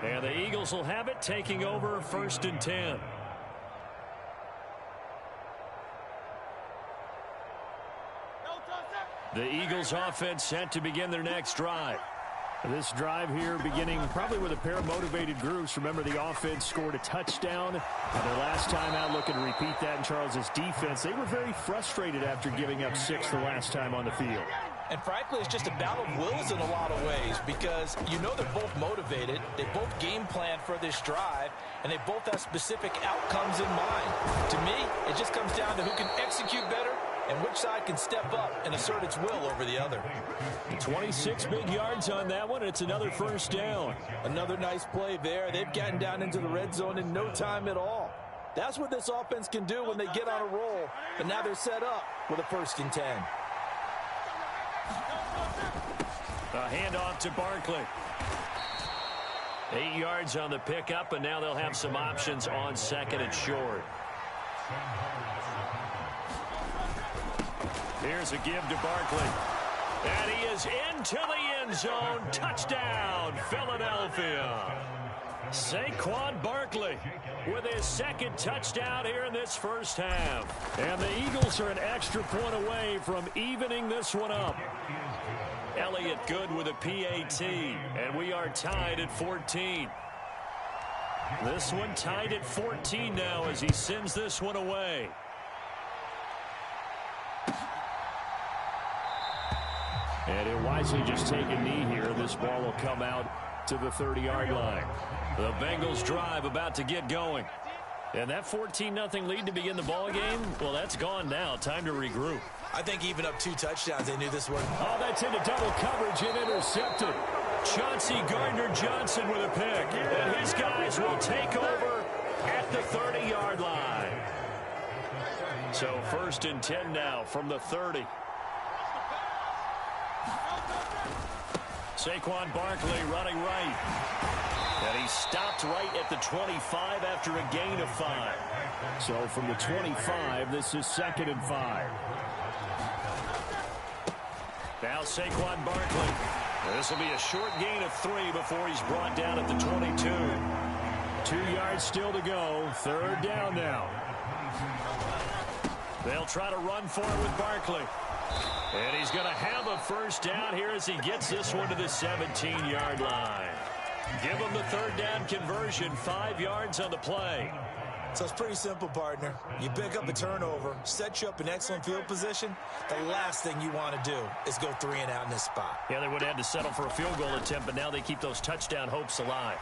S3: And the Eagles will have it, taking over 1st and 10. The Eagles offense set to begin their next drive.
S1: This drive here beginning probably with a pair of motivated groups. Remember, the offense scored a touchdown. And their last time out, looking to repeat that in Charles's defense. They were very frustrated after giving up 6 the last time on the field.
S4: And frankly, it's just a battle of wills in a lot of ways because you know they're both motivated. They both game plan for this drive, and they both have specific outcomes in mind. To me, it just comes down to who can execute better and which side can step up and assert its will over the other.
S1: 26 big yards on that one. It's another 1st down.
S4: Another nice play there. They've gotten down into the red zone in no time at all. That's what this offense can do when they get on a roll. But now they're set up with a 1st and 10.
S3: A handoff to Barkley. 8 yards on the pickup, and now they'll have some options on 2nd and short. Here's a give to Barkley. And he is into the end zone. Touchdown, Philadelphia. Saquon Barkley with his 2nd touchdown here in this first half.
S1: And the Eagles are an extra point away from evening this one up.
S3: Elliott good with a PAT, and we are tied at 14. This one tied at 14 now as he sends this one away.
S1: And he'll wisely just take a knee here. This ball will come out to the 30-yard line.
S3: The Bengals drive about to get going. And that 14-0 lead to begin the ball game, well, that's gone now. Time to regroup.
S4: I think even up 2 touchdowns, they knew this one.
S1: Oh, that's into double coverage and intercepted.
S3: Chauncey Gardner-Johnson with a pick. And his guys will take over at the 30-yard line. So 1st and 10 now from the 30. Saquon Barkley running right. And he stopped right at the 25 after a gain of 5.
S1: So from the 25, this is 2nd and 5.
S3: Now Saquon Barkley. This will be a short gain of 3 before he's brought down at the 22.
S1: 2 yards still to go. 3rd down now.
S3: They'll try to run for it with Barkley. And he's going to have a 1st down here as he gets this one to the 17-yard line. Give him the 3rd down conversion, 5 yards on the play.
S4: So it's pretty simple, partner. You pick up a turnover, set you up in excellent field position. The last thing you want to do is go 3 and out in this spot.
S3: Yeah, they would have had to settle for a field goal attempt, but now they keep those touchdown hopes alive.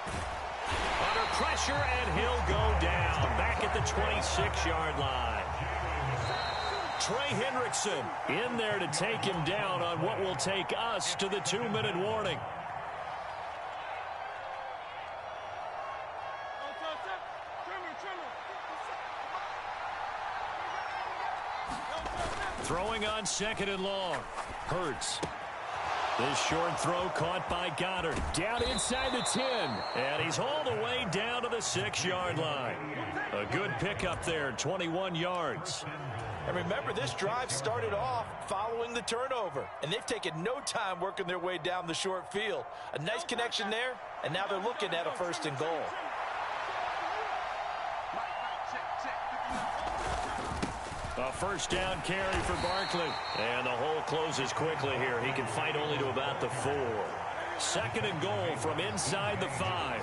S3: Under pressure, and he'll go down back at the 26-yard line. Trey Hendrickson in there to take him down on what will take us to the 2-minute warning. Throwing on 2nd and long. Hurts. This short throw caught by Goddard.
S1: Down inside the 10.
S3: And he's all the way down to the 6-yard line. A good pickup there, 21 yards.
S4: And remember, this drive started off following the turnover. And they've taken no time working their way down the short field. A nice connection there, and now they're looking at a 1st and goal.
S3: A 1st down carry for Barkley. And the hole closes quickly here. He can fight only to about the 4. 2nd and goal from inside the 5.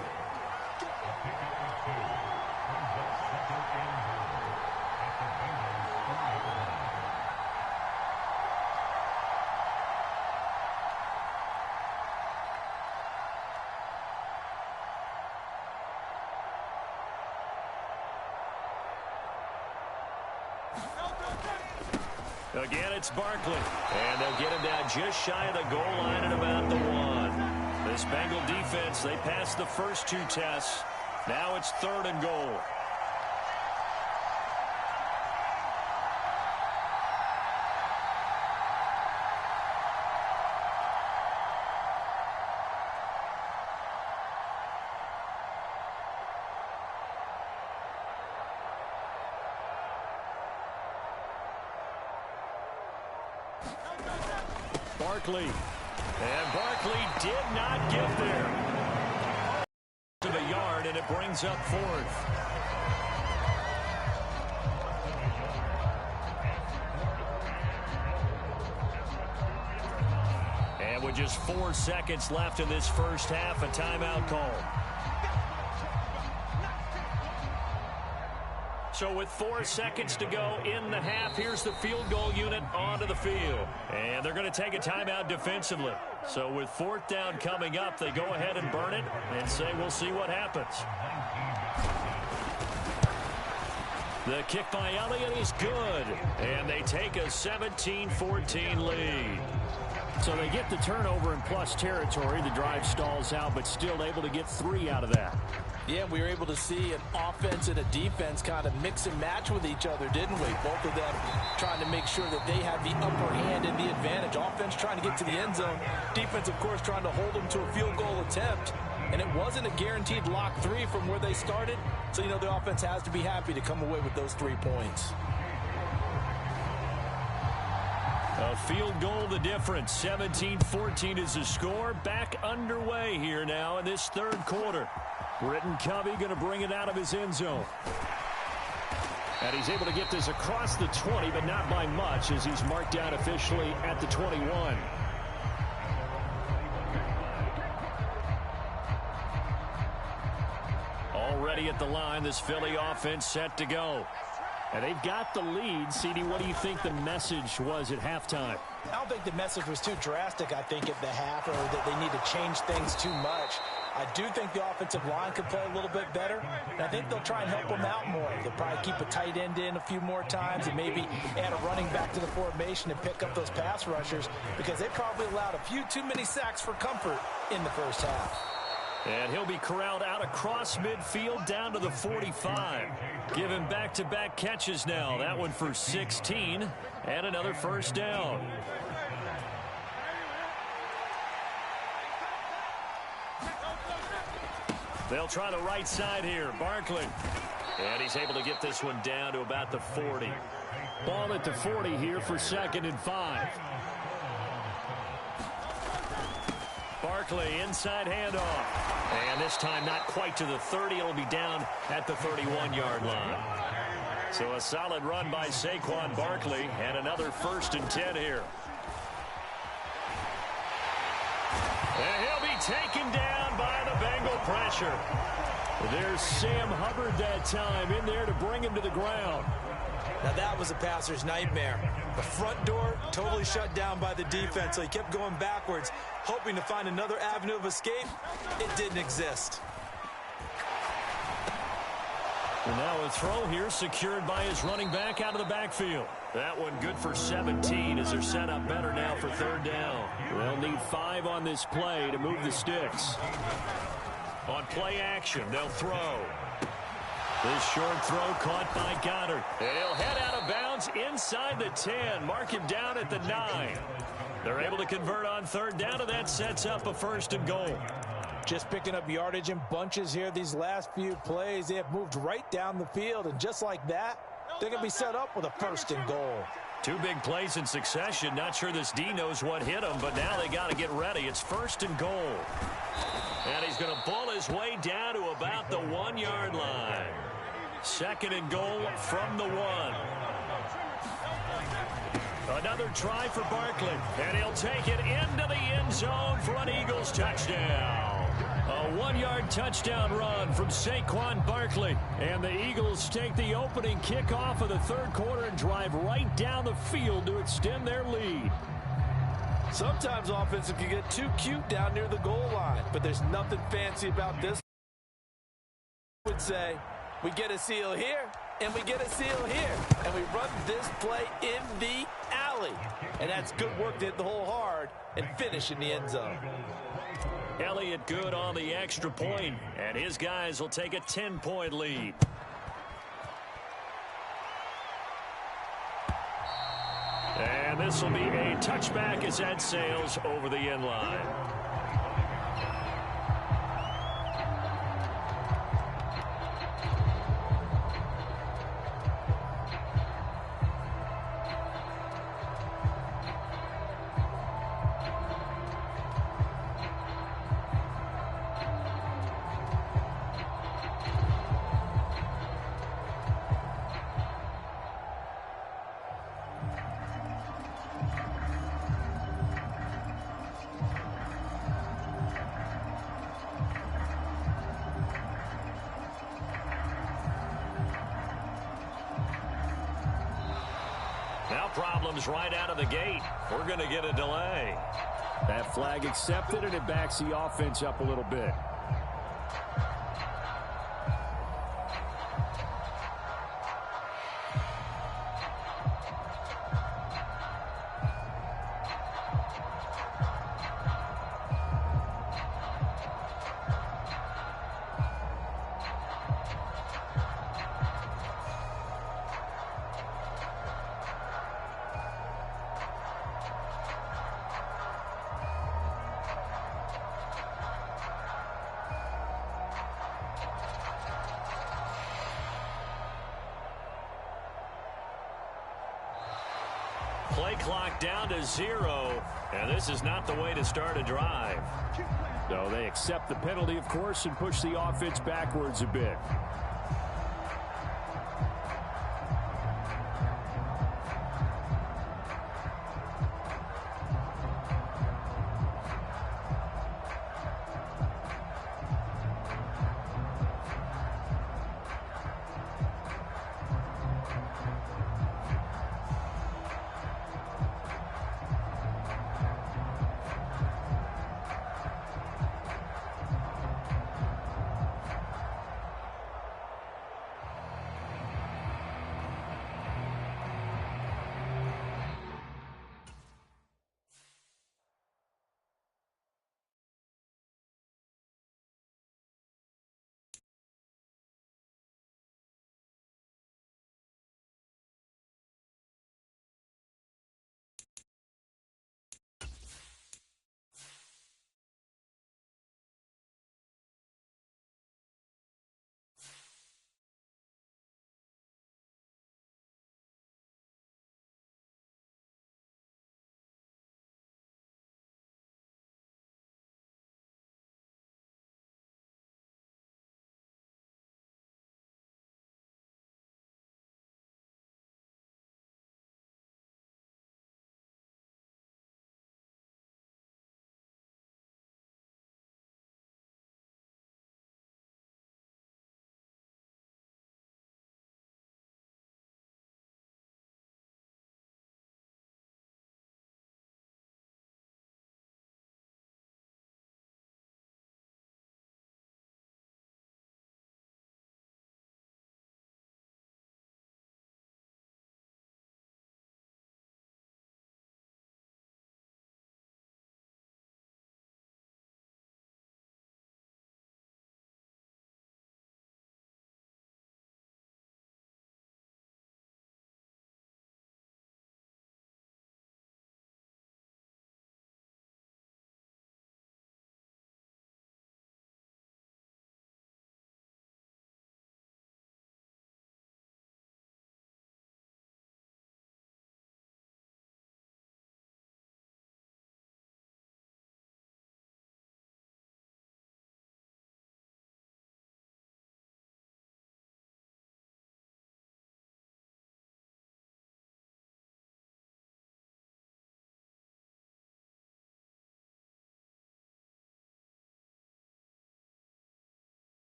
S3: Again, it's Barkley. And they'll get him down just shy of the goal line at about the 1. This Bengal defense, they passed the first 2 tests. Now it's 3rd and goal. Barkley. And Barkley did not get there. To the yard, and it brings up 4th. And with just 4 seconds left in this first half, a timeout call. So with 4 seconds to go in the half, here's the field goal unit onto the field. And they're going to take a timeout defensively. So with 4th down coming up, they go ahead and burn it and say we'll see what happens. The kick by Elliott is good. And they take a 17-14 lead. So they get the turnover in plus territory. The drive stalls out, but still able to get 3 out of that.
S4: Yeah, we were able to see an offense and a defense kind of mix and match with each other, didn't we? Both of them trying to make sure that they have the upper hand and the advantage. Offense trying to get to the end zone. Defense, of course, trying to hold them to a field goal attempt. And it wasn't a guaranteed lock 3 from where they started. So, you know, the offense has to be happy to come away with those 3 points.
S3: A field goal the difference. 17-14 is the score. Back underway here now in this 3rd quarter. Britton Covey going to bring it out of his end zone. And he's able to get this across the 20, but not by much, as he's marked down officially at the 21. Already at the line, this Philly offense set to go. And they've got the lead. CD, what do you think the message was at halftime?
S4: I don't think the message was too drastic, I think, at the half, or that they need to change things too much. I do think the offensive line could play a little bit better, and I think they'll try and help them out more. They'll probably keep a tight end in a few more times and maybe add a running back to the formation and pick up those pass rushers, because they probably allowed a few too many sacks for comfort in the first half.
S3: And he'll be corralled out across midfield down to the 45. Giving back-to-back catches now. That one for 16 and another first down. They'll try the right side here. Barkley. And he's able to get this one down to about the 40. Ball at the 40 here for 2nd and 5. Barkley, inside handoff. And this time not quite to the 30. It'll be down at the 31-yard line. So a solid run by Saquon Barkley, and another 1st and 10 here. And he'll be taken down by the Bengal pressure. There's Sam Hubbard that time in there to bring him to the ground.
S5: Now that was a passer's nightmare. The front door totally shut down by the defense, so he kept going backwards, hoping to find another avenue of escape. It didn't exist.
S3: And now a throw here secured by his running back out of the backfield. That one good for 17 as they're set up better now for 3rd down. They'll need 5 on this play to move the sticks. On play action, they'll throw. This short throw caught by Goddard. And he'll head out of bounds inside the 10. Mark him down at the 9. They're able to convert on 3rd down, and that sets up a 1st and goal.
S4: Just picking up yardage in bunches here these last few plays. They have moved right down the field, and just like that, they're going to be set up with a 1st and goal.
S3: 2 big plays in succession. Not sure this D knows what hit him, but now they got to get ready. It's 1st and goal. And he's going to ball his way down to about the 1-yard line. 2nd and goal from the 1. Another try for Barkley, and he'll take it into the end zone for an Eagles touchdown. A 1-yard touchdown run from Saquon Barkley, and the Eagles take the opening kickoff of the 3rd quarter and drive right down the field to extend their lead.
S4: Sometimes offense can get too cute down near the goal line, but there's nothing fancy about this. I would say we get a seal here, And we get a seal here. And we run this play in the alley. And that's good work to hit the hole hard and finish in the end zone.
S3: Elliott good on the extra point, and his guys will take a 10-point lead. And this will be a touchback as that sails over the end line. Now problems right out of the gate. We're going to get a delay.
S1: That flag accepted, and it backs the offense up a little bit.
S3: Play clock down to 0, and this is not the way to start a drive.
S1: So they accept the penalty, of course, and push the offense backwards a bit.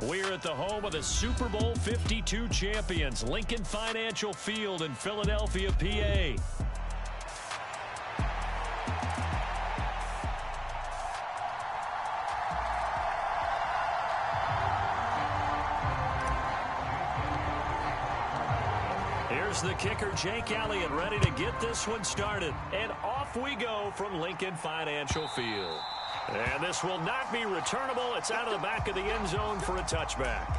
S3: We're at the home of the Super Bowl 52 champions, Lincoln Financial Field in Philadelphia, PA. Here's the kicker, Jake Elliott, ready to get this one started. And off we go from Lincoln Financial Field. And this will not be returnable. It's out of the back of the end zone for a touchback.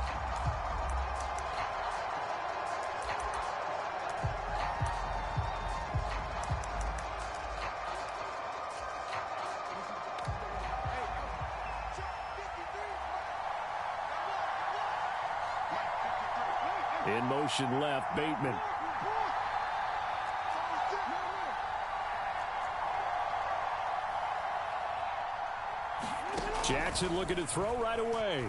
S3: In motion left, Bateman. Jackson looking to throw right away.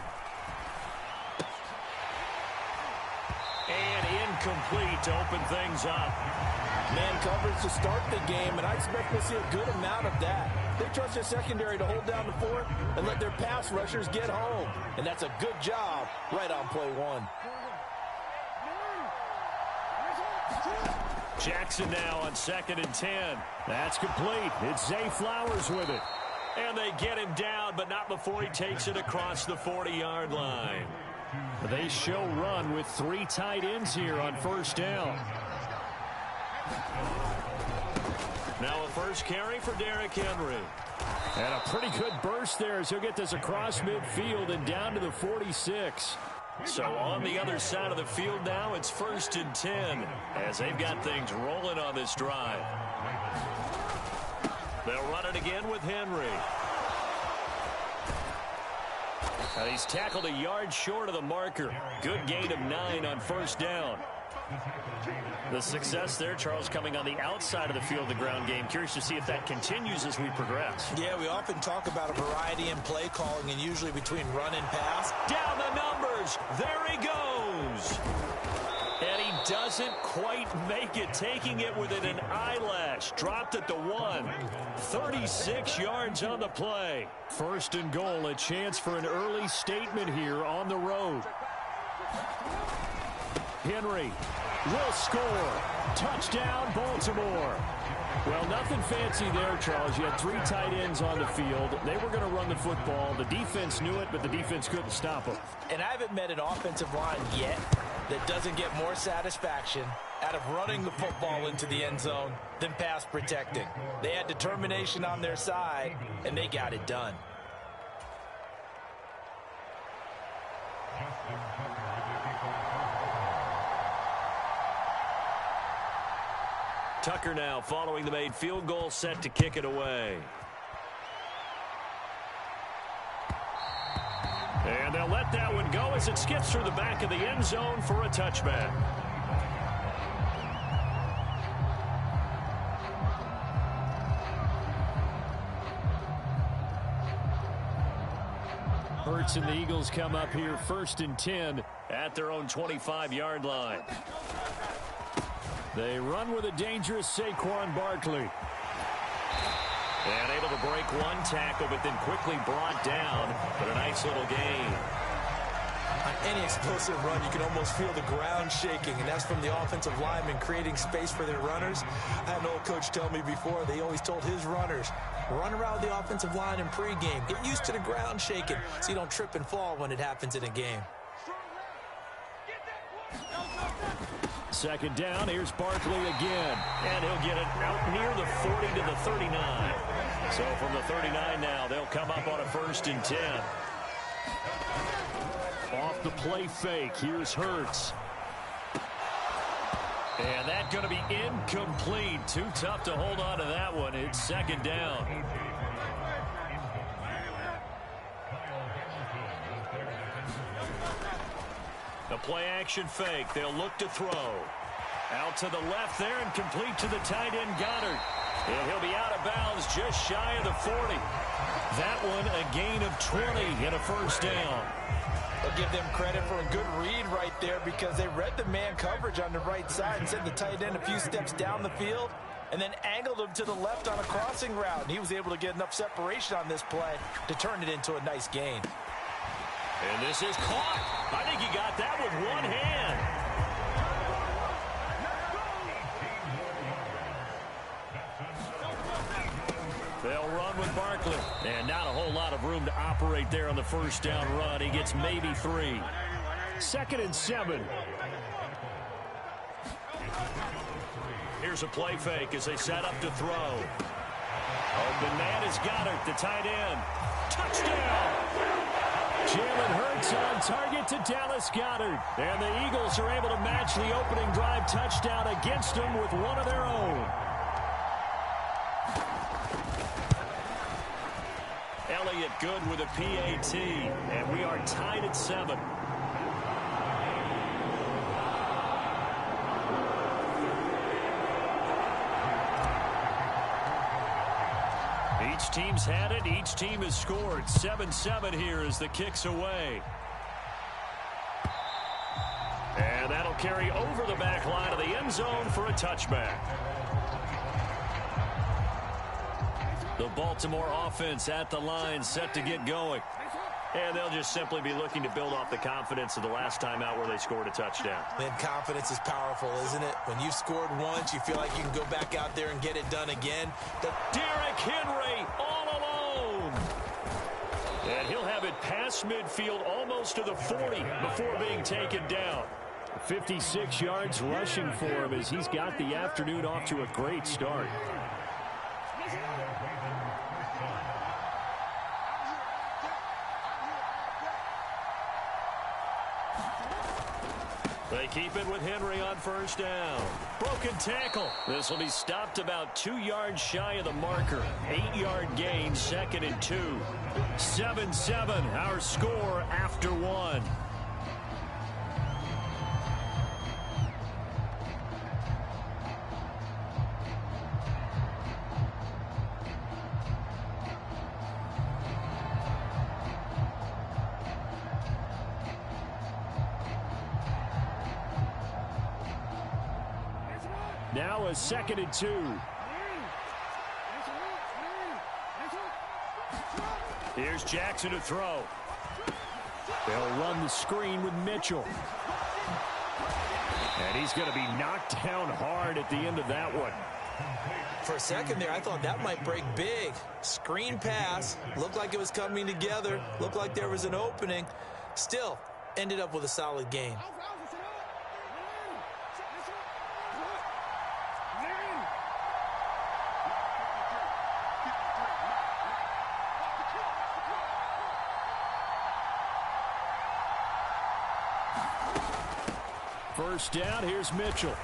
S3: And incomplete to open things up.
S4: Man coverage to start the game, and I expect we'll see a good amount of that. They trust their secondary to hold down the fort and let their pass rushers get home. And that's a good job right on play one.
S3: Jackson now on 2nd and 10. That's complete. It's Zay Flowers with it. And they get him down, but not before he takes it across the 40-yard line. They show run with 3 tight ends here on first down. Now a first carry for Derrick Henry. And a pretty good burst there as he'll get this across midfield and down to the 46. So on the other side of the field now, it's 1st and 10 as they've got things rolling on this drive. They'll run it again with Henry. And he's tackled a yard short of the marker. Good gain of 9 on first down. The success there, Charles, coming on the outside of the field of the ground game. Curious to see if that continues as we progress.
S5: Yeah, we often talk about a variety in play calling and usually between run and pass.
S3: Down the numbers. There he goes. And he doesn't quite make it, taking it within an eyelash. Dropped at the 1. 36 yards on the play. 1st and goal, a chance for an early statement here on the road. Henry will score. Touchdown, Baltimore. Well, nothing fancy there, Charles. You had 3 tight ends on the field. They were going to run the football. The defense knew it, but the defense couldn't stop them.
S4: And I haven't met an offensive line yet that doesn't get more satisfaction out of running the football into the end zone than pass protecting. They had determination on their side, and they got it done.
S3: Tucker now following the made field goal, set to kick it away. And they'll let that one go as it skips through the back of the end zone for a touchback. Hurts and the Eagles come up here 1st and 10 at their own 25-yard line. They run with a dangerous Saquon Barkley. And able to break one tackle, but then quickly brought down. But a nice little gain.
S5: On any explosive run, you can almost feel the ground shaking, and that's from the offensive linemen creating space for their runners. I had an old coach tell me before, they always told his runners, run around the offensive line in pregame. Get used to the ground shaking so you don't trip and fall when it happens in a game.
S3: 2nd down, here's Barkley again. And he'll get it out near the 40 to the 39. So from the 39 now, they'll come up on a 1st and 10. Off the play fake, here's Hurts. And that's going to be incomplete. Too tough to hold on to that one. It's 2nd down. The play action fake. They'll look to throw. Out to the left there and complete to the tight end Goddard. And he'll be out of bounds just shy of the 40. That one a gain of 20 and a 1st down.
S4: I'll give them credit for a good read right there because they read the man coverage on the right side and sent the tight end a few steps down the field and then angled him to the left on a crossing route. And he was able to get enough separation on this play to turn it into a nice gain.
S3: And this is caught. I think he got that with one hand. They'll run with Barkley. And not a whole lot of room to operate there on the first down run. He gets maybe 3.
S1: 2nd and 7.
S3: Here's a play fake as they set up to throw. Open man is Goddard, the tight end. Touchdown!
S1: Jalen Hurts on target to Dallas Goedert. And the Eagles are able to match the opening drive touchdown against them with one of their own.
S3: Elliott good with a PAT. And we are tied at 7. Each team's had it. Each team has scored. 7-7 here as the kick's away. And that'll carry over the back line of the end zone for a touchback. The Baltimore offense at the line set to get going. And they'll just simply be looking to build off the confidence of the last time out where they scored a touchdown.
S5: And confidence is powerful, isn't it? When you've scored once, you feel like you can go back out there and get it done again.
S3: Derrick Henry all alone. And he'll have it past midfield almost to the 40 before being taken down.
S1: 56 yards rushing for him as he's got the afternoon off to a great start.
S3: They keep it with Henry on first down. Broken tackle. This will be stopped about 2 yards shy of the marker. 8-yard gain, 2nd and 2. 7-7, our score after 1.
S1: Now a 2nd and 2.
S3: Here's Jackson to throw.
S1: They'll run the screen with Mitchell. And he's going to be knocked down hard at the end of that one.
S5: For a second there, I thought that might break big. Screen pass. Looked like it was coming together. Looked like there was an opening. Still, ended up with a solid gain.
S1: First down, here's Mitchell.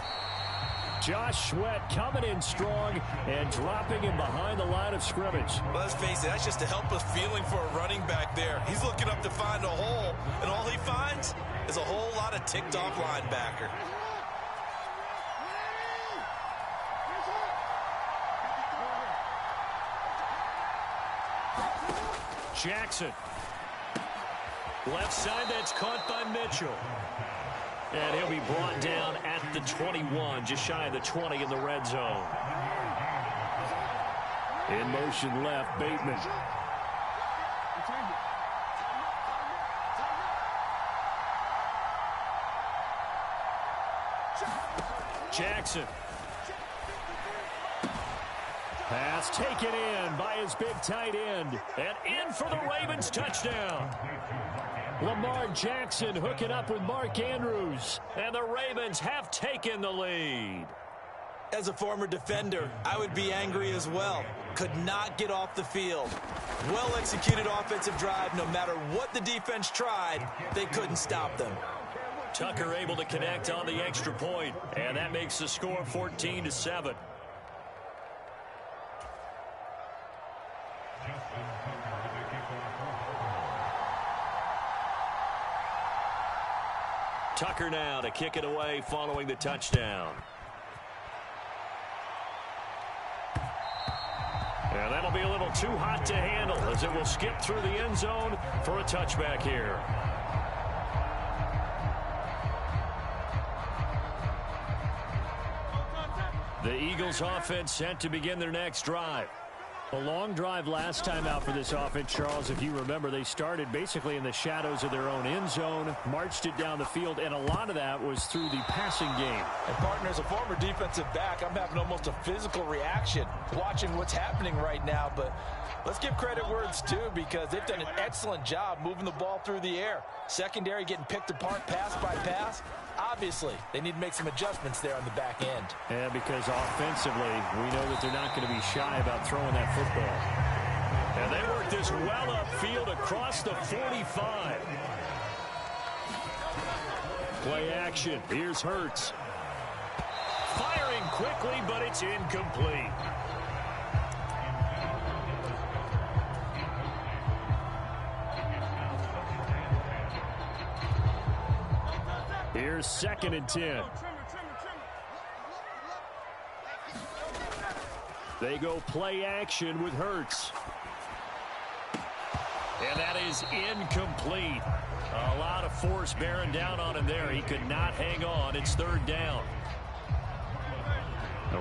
S1: Josh Sweat coming in strong and dropping him behind the line of scrimmage.
S4: Let's face it, that's just a helpless feeling for a running back there. He's looking up to find a hole, and all he finds is a whole lot of ticked-off linebacker.
S3: Jackson. Left side, that's caught by Mitchell. And he'll be brought down at the 21, just shy of the 20 in the red zone.
S1: In motion left, Bateman.
S3: Jackson.
S1: Pass taken in by his big tight end.
S3: And in for the Ravens touchdown.
S1: Lamar Jackson hooking up with Mark Andrews.
S3: And the Ravens have taken the lead.
S5: As a former defender, I would be angry as well. Could not get off the field. Well-executed offensive drive. No matter what the defense tried, they couldn't stop them.
S3: Tucker able to connect on the extra point. And that makes the score 14-7. Tucker now to kick it away following the touchdown. And that'll be a little too hot to handle as it will skip through the end zone for a touchback here. The Eagles offense set to begin their next drive.
S1: A long drive last time out for this offense, Charles. If you remember, they started basically in the shadows of their own end zone, marched it down the field, and a lot of that was through the passing game.
S4: And partner, as a former defensive back, I'm having almost a physical reaction watching what's happening right now. But let's give credit where it's due, because they've done an excellent job moving the ball through the air. Secondary getting picked apart pass by pass. Obviously, they need to make some adjustments there on the back end.
S1: Yeah, because offensively, we know that they're not going to be shy about throwing that football.
S3: And they work this well upfield across the 45.
S1: Play action. Here's Hurts.
S3: Firing quickly, but it's incomplete.
S1: Here's 2nd and 10. They go play action with Hurts.
S3: And that is incomplete. A lot of force bearing down on him there. He could not hang on. It's 3rd down.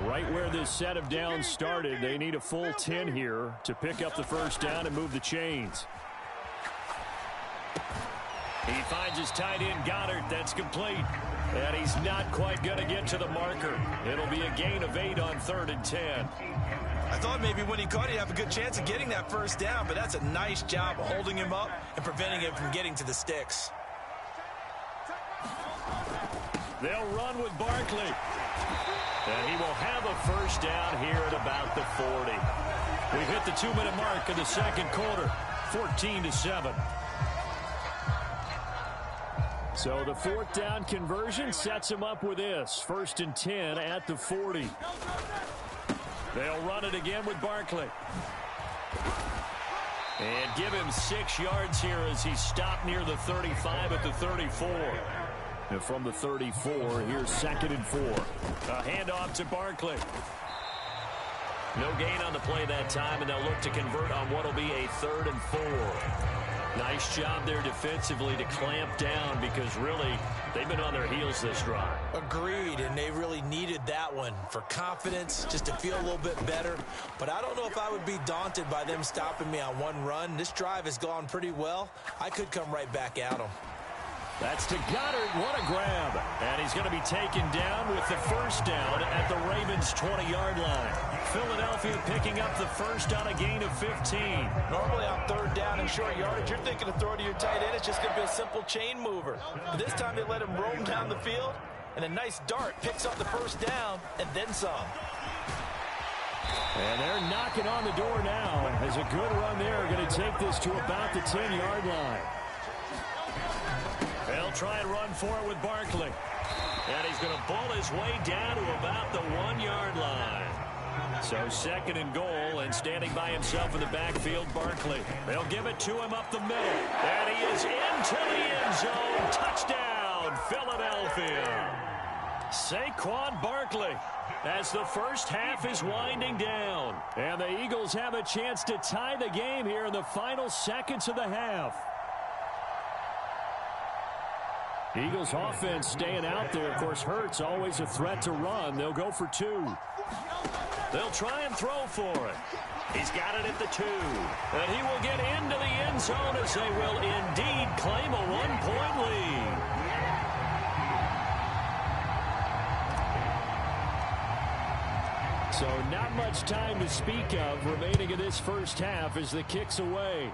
S1: Right where this set of downs started, they need a full 10 here to pick up the 1st down and move the chains.
S3: He finds his tight end, Goddard. That's complete. And he's not quite going to get to the marker. It'll be a gain of 8 on 3rd and 10.
S4: I thought maybe when he caught it, he'd have a good chance of getting that 1st down, but that's a nice job of holding him up and preventing him from getting to the sticks.
S3: They'll run with Barkley. And he will have a 1st down here at about the 40. We've hit the 2-minute mark in the 2nd quarter. 14-7.
S1: So the 4th down conversion sets him up with this. 1st and 10 at the 40.
S3: They'll run it again with Barkley. And give him 6 yards here as he stopped near the 35 at the 34.
S1: And from the 34, here's 2nd and 4.
S3: A handoff to Barkley. No gain on the play that time, and they'll look to convert on what will be a 3rd and 4. Nice job there defensively to clamp down, because really they've been on their heels this drive.
S4: Agreed, and they really needed that one for confidence, just to feel a little bit better. But I don't know if I would be daunted by them stopping me on one run. This drive has gone pretty well. I could come right back at them.
S1: That's to Goddard. What a grab.
S3: And he's going to be taken down with the 1st down at the Ravens' 20-yard line. Philadelphia picking up the 1st on a gain of 15.
S4: Normally on 3rd down and short yardage, you're thinking of throw to your tight end. It's just going to be a simple chain mover. But this time they let him roam down the field, and a nice dart picks up the 1st down and then some.
S1: And they're knocking on the door now. As a good run there, going to take this to about the 10-yard line.
S3: They'll try and run for it with Barkley. And he's going to bull his way down to about the 1-yard line. So 2nd and goal, and standing by himself in the backfield, Barkley. They'll give it to him up the middle. And he is into the end zone. Touchdown, Philadelphia. Saquon Barkley, as the 1st half is winding down.
S1: And the Eagles have a chance to tie the game here in the final seconds of the half. Eagles offense staying out there. Of course, Hurts always a threat to run. They'll go for 2.
S3: They'll try and throw for it. He's got it at the 2. And he will get into the end zone as they will indeed claim a 1-point lead.
S1: So not much time to speak of remaining in this 1st half as the kick's away.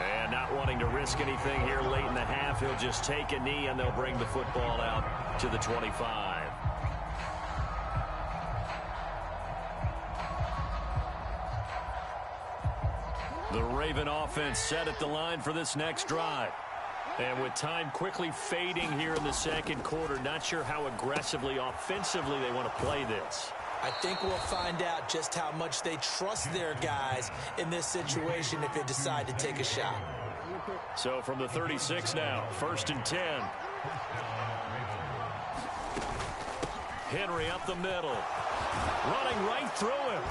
S3: And not wanting to risk anything here late in the half, he'll just take a knee, and they'll bring the football out to the 25. The Raven offense set at the line for this next drive. And with time quickly fading here in the 2nd quarter, not sure how aggressively, offensively they want to play this.
S4: I think we'll find out just how much they trust their guys in this situation if they decide to take a shot.
S3: So from the 36 now, 1st and 10. Henry up the middle. Running right through him.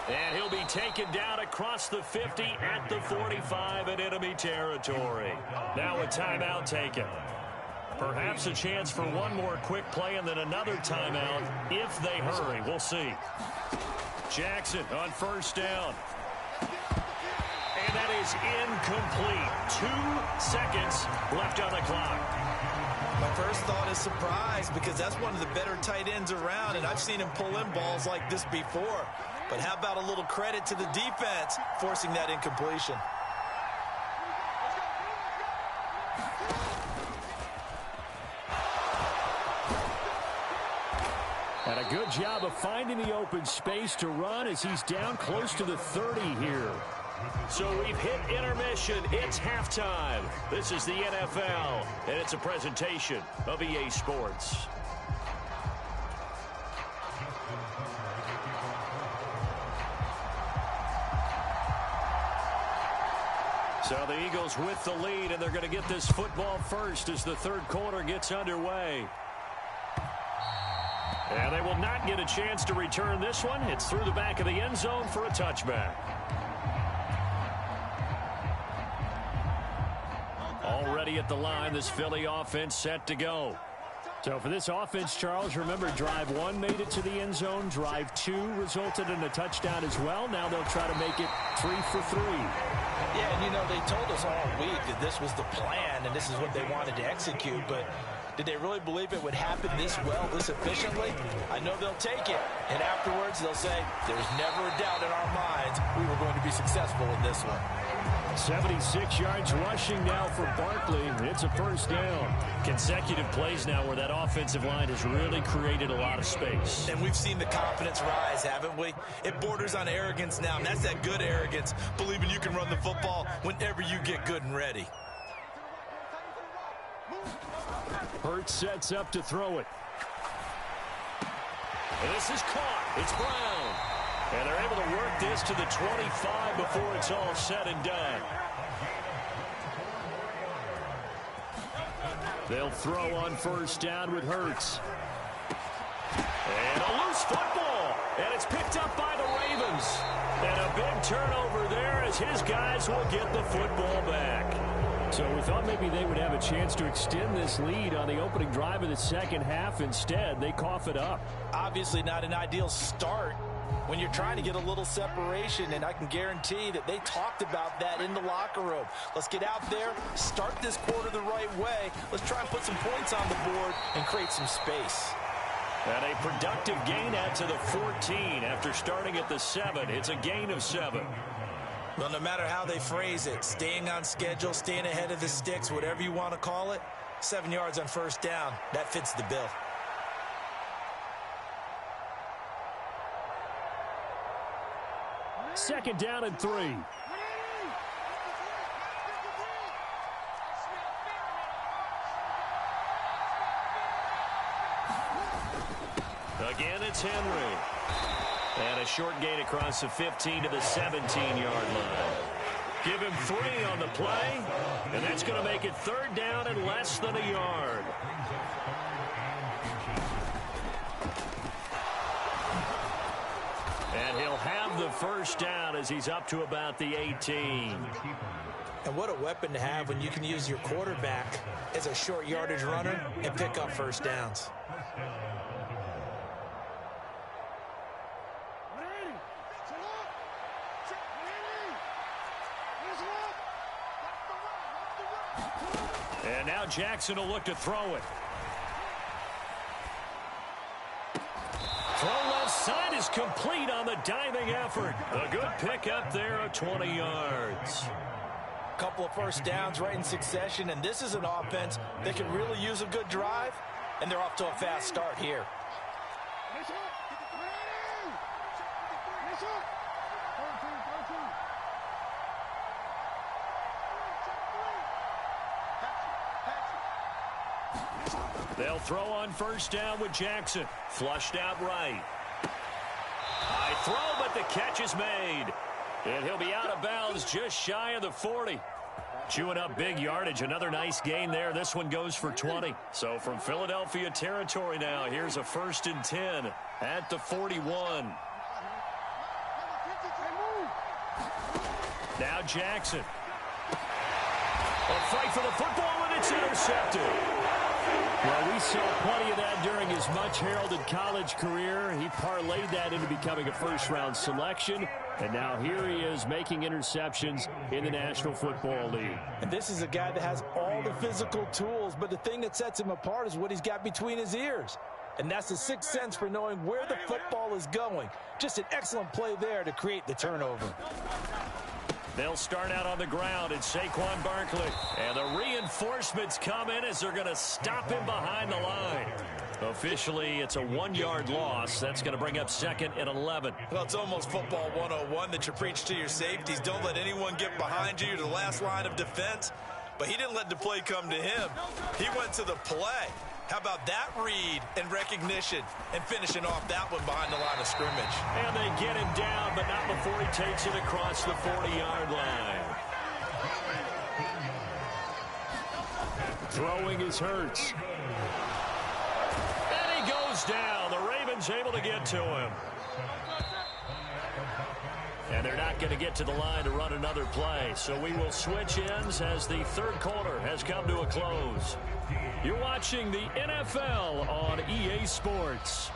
S3: And he'll be taken down across the 50 at the 45 in enemy territory. Now a timeout taken. Perhaps a chance for one more quick play and then another timeout if they hurry. We'll see. Jackson on first down. And that is incomplete. 2 seconds left on the clock.
S5: My first thought is surprise because that's one of the better tight ends around, and I've seen him pull in balls like this before. But how about a little credit to the defense forcing that incompletion?
S1: And a good job of finding the open space to run as he's down close to the 30 here.
S3: So we've hit intermission. It's halftime. This is the NFL, and it's a presentation of EA Sports. So the Eagles with the lead, and they're going to get this football first as the third quarter gets underway. And they will not get a chance to return this one. It's through the back of the end zone for a touchback. Already at the line, this Philly offense set to go.
S1: So for this offense, Charles, remember drive 1 made it to the end zone. Drive 2 resulted in a touchdown as well. Now they'll try to make it 3 for 3.
S4: Yeah, and you know, they told us all week that this was the plan and this is what they wanted to execute, but did they really believe it would happen this well, this efficiently? I know they'll take it, and afterwards they'll say, there's never a doubt in our minds we were going to be successful in this one.
S1: 76 yards rushing now for Barkley. It's a first down.
S3: Consecutive plays now where that offensive line has really created a lot of space.
S5: And we've seen the confidence rise, haven't we? It borders on arrogance now, and that's that good arrogance, believing you can run the football whenever you get good and ready.
S1: Hurts sets up to throw it.
S3: And this is caught. It's Brown. And they're able to work this to the 25 before it's all said and done.
S1: They'll throw on first down with Hurts.
S3: And a loose football. And it's picked up by the Ravens. And a big turnover there as his guys will get the football back.
S1: So we thought maybe they would have a chance to extend this lead on the opening drive of the second half. Instead, they cough it up.
S4: Obviously not an ideal start when you're trying to get a little separation, and I can guarantee that they talked about that in the locker room. Let's get out there, start this quarter the right way. Let's try and put some points on the board and create some space.
S3: And a productive gain out to the 14 after starting at the 7. It's a gain of 7.
S5: Well, no matter how they phrase it, staying on schedule, staying ahead of the sticks, whatever you want to call it, 7 yards on first down, that fits the bill.
S1: Second down and 3.
S3: Again, it's Henry. And a short gain across the 15 to the 17-yard line. Give him 3 on the play, and that's going to make it third down and less than a yard. And he'll have the first down as he's up to about the 18.
S5: And what a weapon to have when you can use your quarterback as a short yardage runner and pick up first downs.
S3: And now Jackson will look to throw it. Throw left side is complete on the diving effort. A good pick up there of 20 yards.
S4: Couple of first downs right in succession, and this is an offense that can really use a good drive, and they're off to a fast start here.
S3: They'll throw on first down with Jackson. Flushed out right. High throw, but the catch is made. And he'll be out of bounds just shy of the 40. Chewing up big yardage. Another nice gain there. This one goes for 20. So from Philadelphia territory now, here's a 1st and 10 at the 41. Now Jackson. A fight for the football, and it's intercepted.
S1: We saw plenty of that during his much-heralded college career. He parlayed that into becoming a first-round selection. And now here he is making interceptions in the National Football League.
S4: And this is a guy that has all the physical tools, but the thing that sets him apart is what he's got between his ears. And that's the sixth sense for knowing where the football is going. Just an excellent play there to create the turnover.
S3: They'll start out on the ground. It's Saquon Barkley. And the reinforcements come in as they're going to stop him behind the line. Officially, it's a 1-yard loss. That's going to bring up 2nd and 11.
S5: Well, it's almost football 101 that you preach to your safeties. Don't let anyone get behind you. You're the last line of defense. But he didn't let the play come to him. He went to the play. How about that read and recognition and finishing off that one behind the line of scrimmage?
S3: And they get him down, but not before he takes it across the 40-yard line.
S1: Throwing is Hurts.
S3: And he goes down. The Ravens able to get to him. And they're not going to get to the line to run another play. So we will switch ends as the third quarter has come to a close. You're watching the NFL on EA Sports.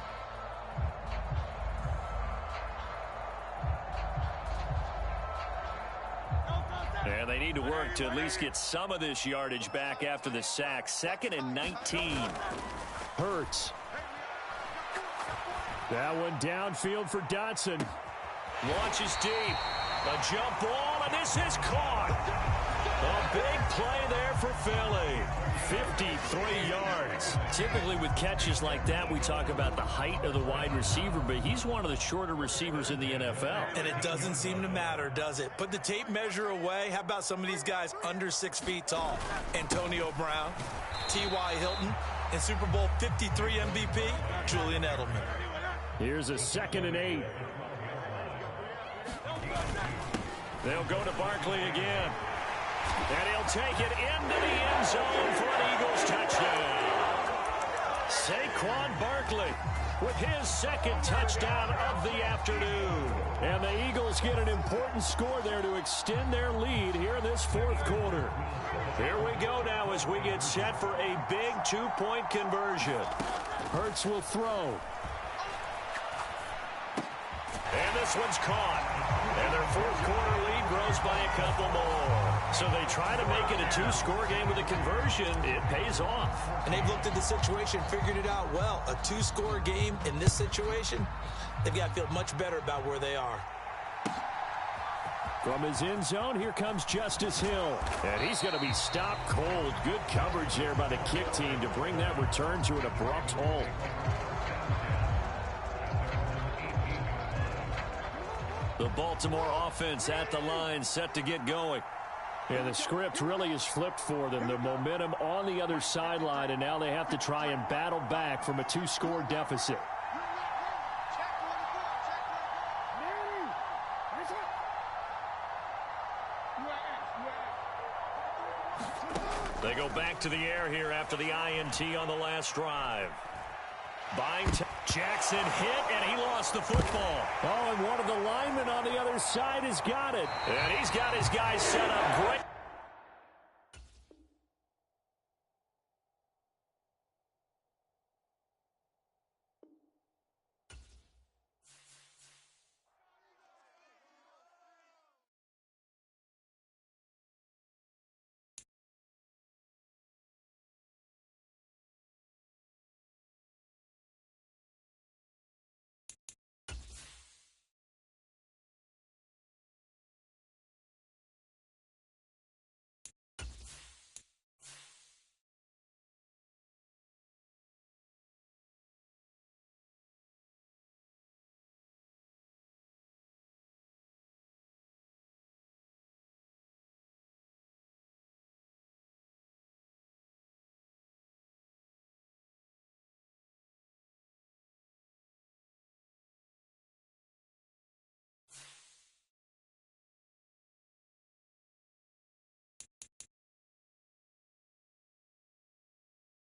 S3: And they need to work to at least get some of this yardage back after the sack. 2nd and 19.
S1: Hurts. That one downfield for Dotson.
S3: Launches deep. A jump ball, and this is caught. A big play there for Philly. 53 yards. Typically with catches like that, we talk about the height of the wide receiver, but he's one of the shorter receivers in the NFL.
S5: And it doesn't seem to matter, does it? Put the tape measure away. How about some of these guys under 6 feet tall? Antonio Brown, T.Y. Hilton, and Super Bowl 53 MVP, Julian Edelman.
S1: Here's a 2nd and 8.
S3: They'll go to Barkley again. And he'll take it into the end zone for an Eagles touchdown. Saquon Barkley with his 2nd touchdown of the afternoon.
S1: And the Eagles get an important score there to extend their lead here in this 4th quarter.
S3: Here we go now as we get set for a big 2-point conversion.
S1: Hurts will throw.
S3: And this one's caught. And their 4th quarter lead grows by a couple more. So they try to make it a 2-score game with a conversion. It pays off.
S4: And they've looked at the situation, figured it out well. A 2-score game in this situation, they've got to feel much better about where they are.
S1: From his end zone, here comes Justice Hill.
S3: And he's going to be stopped cold. Good coverage there by the kick team to bring that return to an abrupt halt. The Baltimore offense at the line, set to get going.
S1: And the script really is flipped for them. The momentum on the other sideline, and now they have to try and battle back from a 2-score deficit.
S3: They go back to the air here after the INT on the last drive. Jackson hit, and he lost the football.
S1: Oh, and one of the linemen on the other side has got it.
S3: And he's got his guys set up great.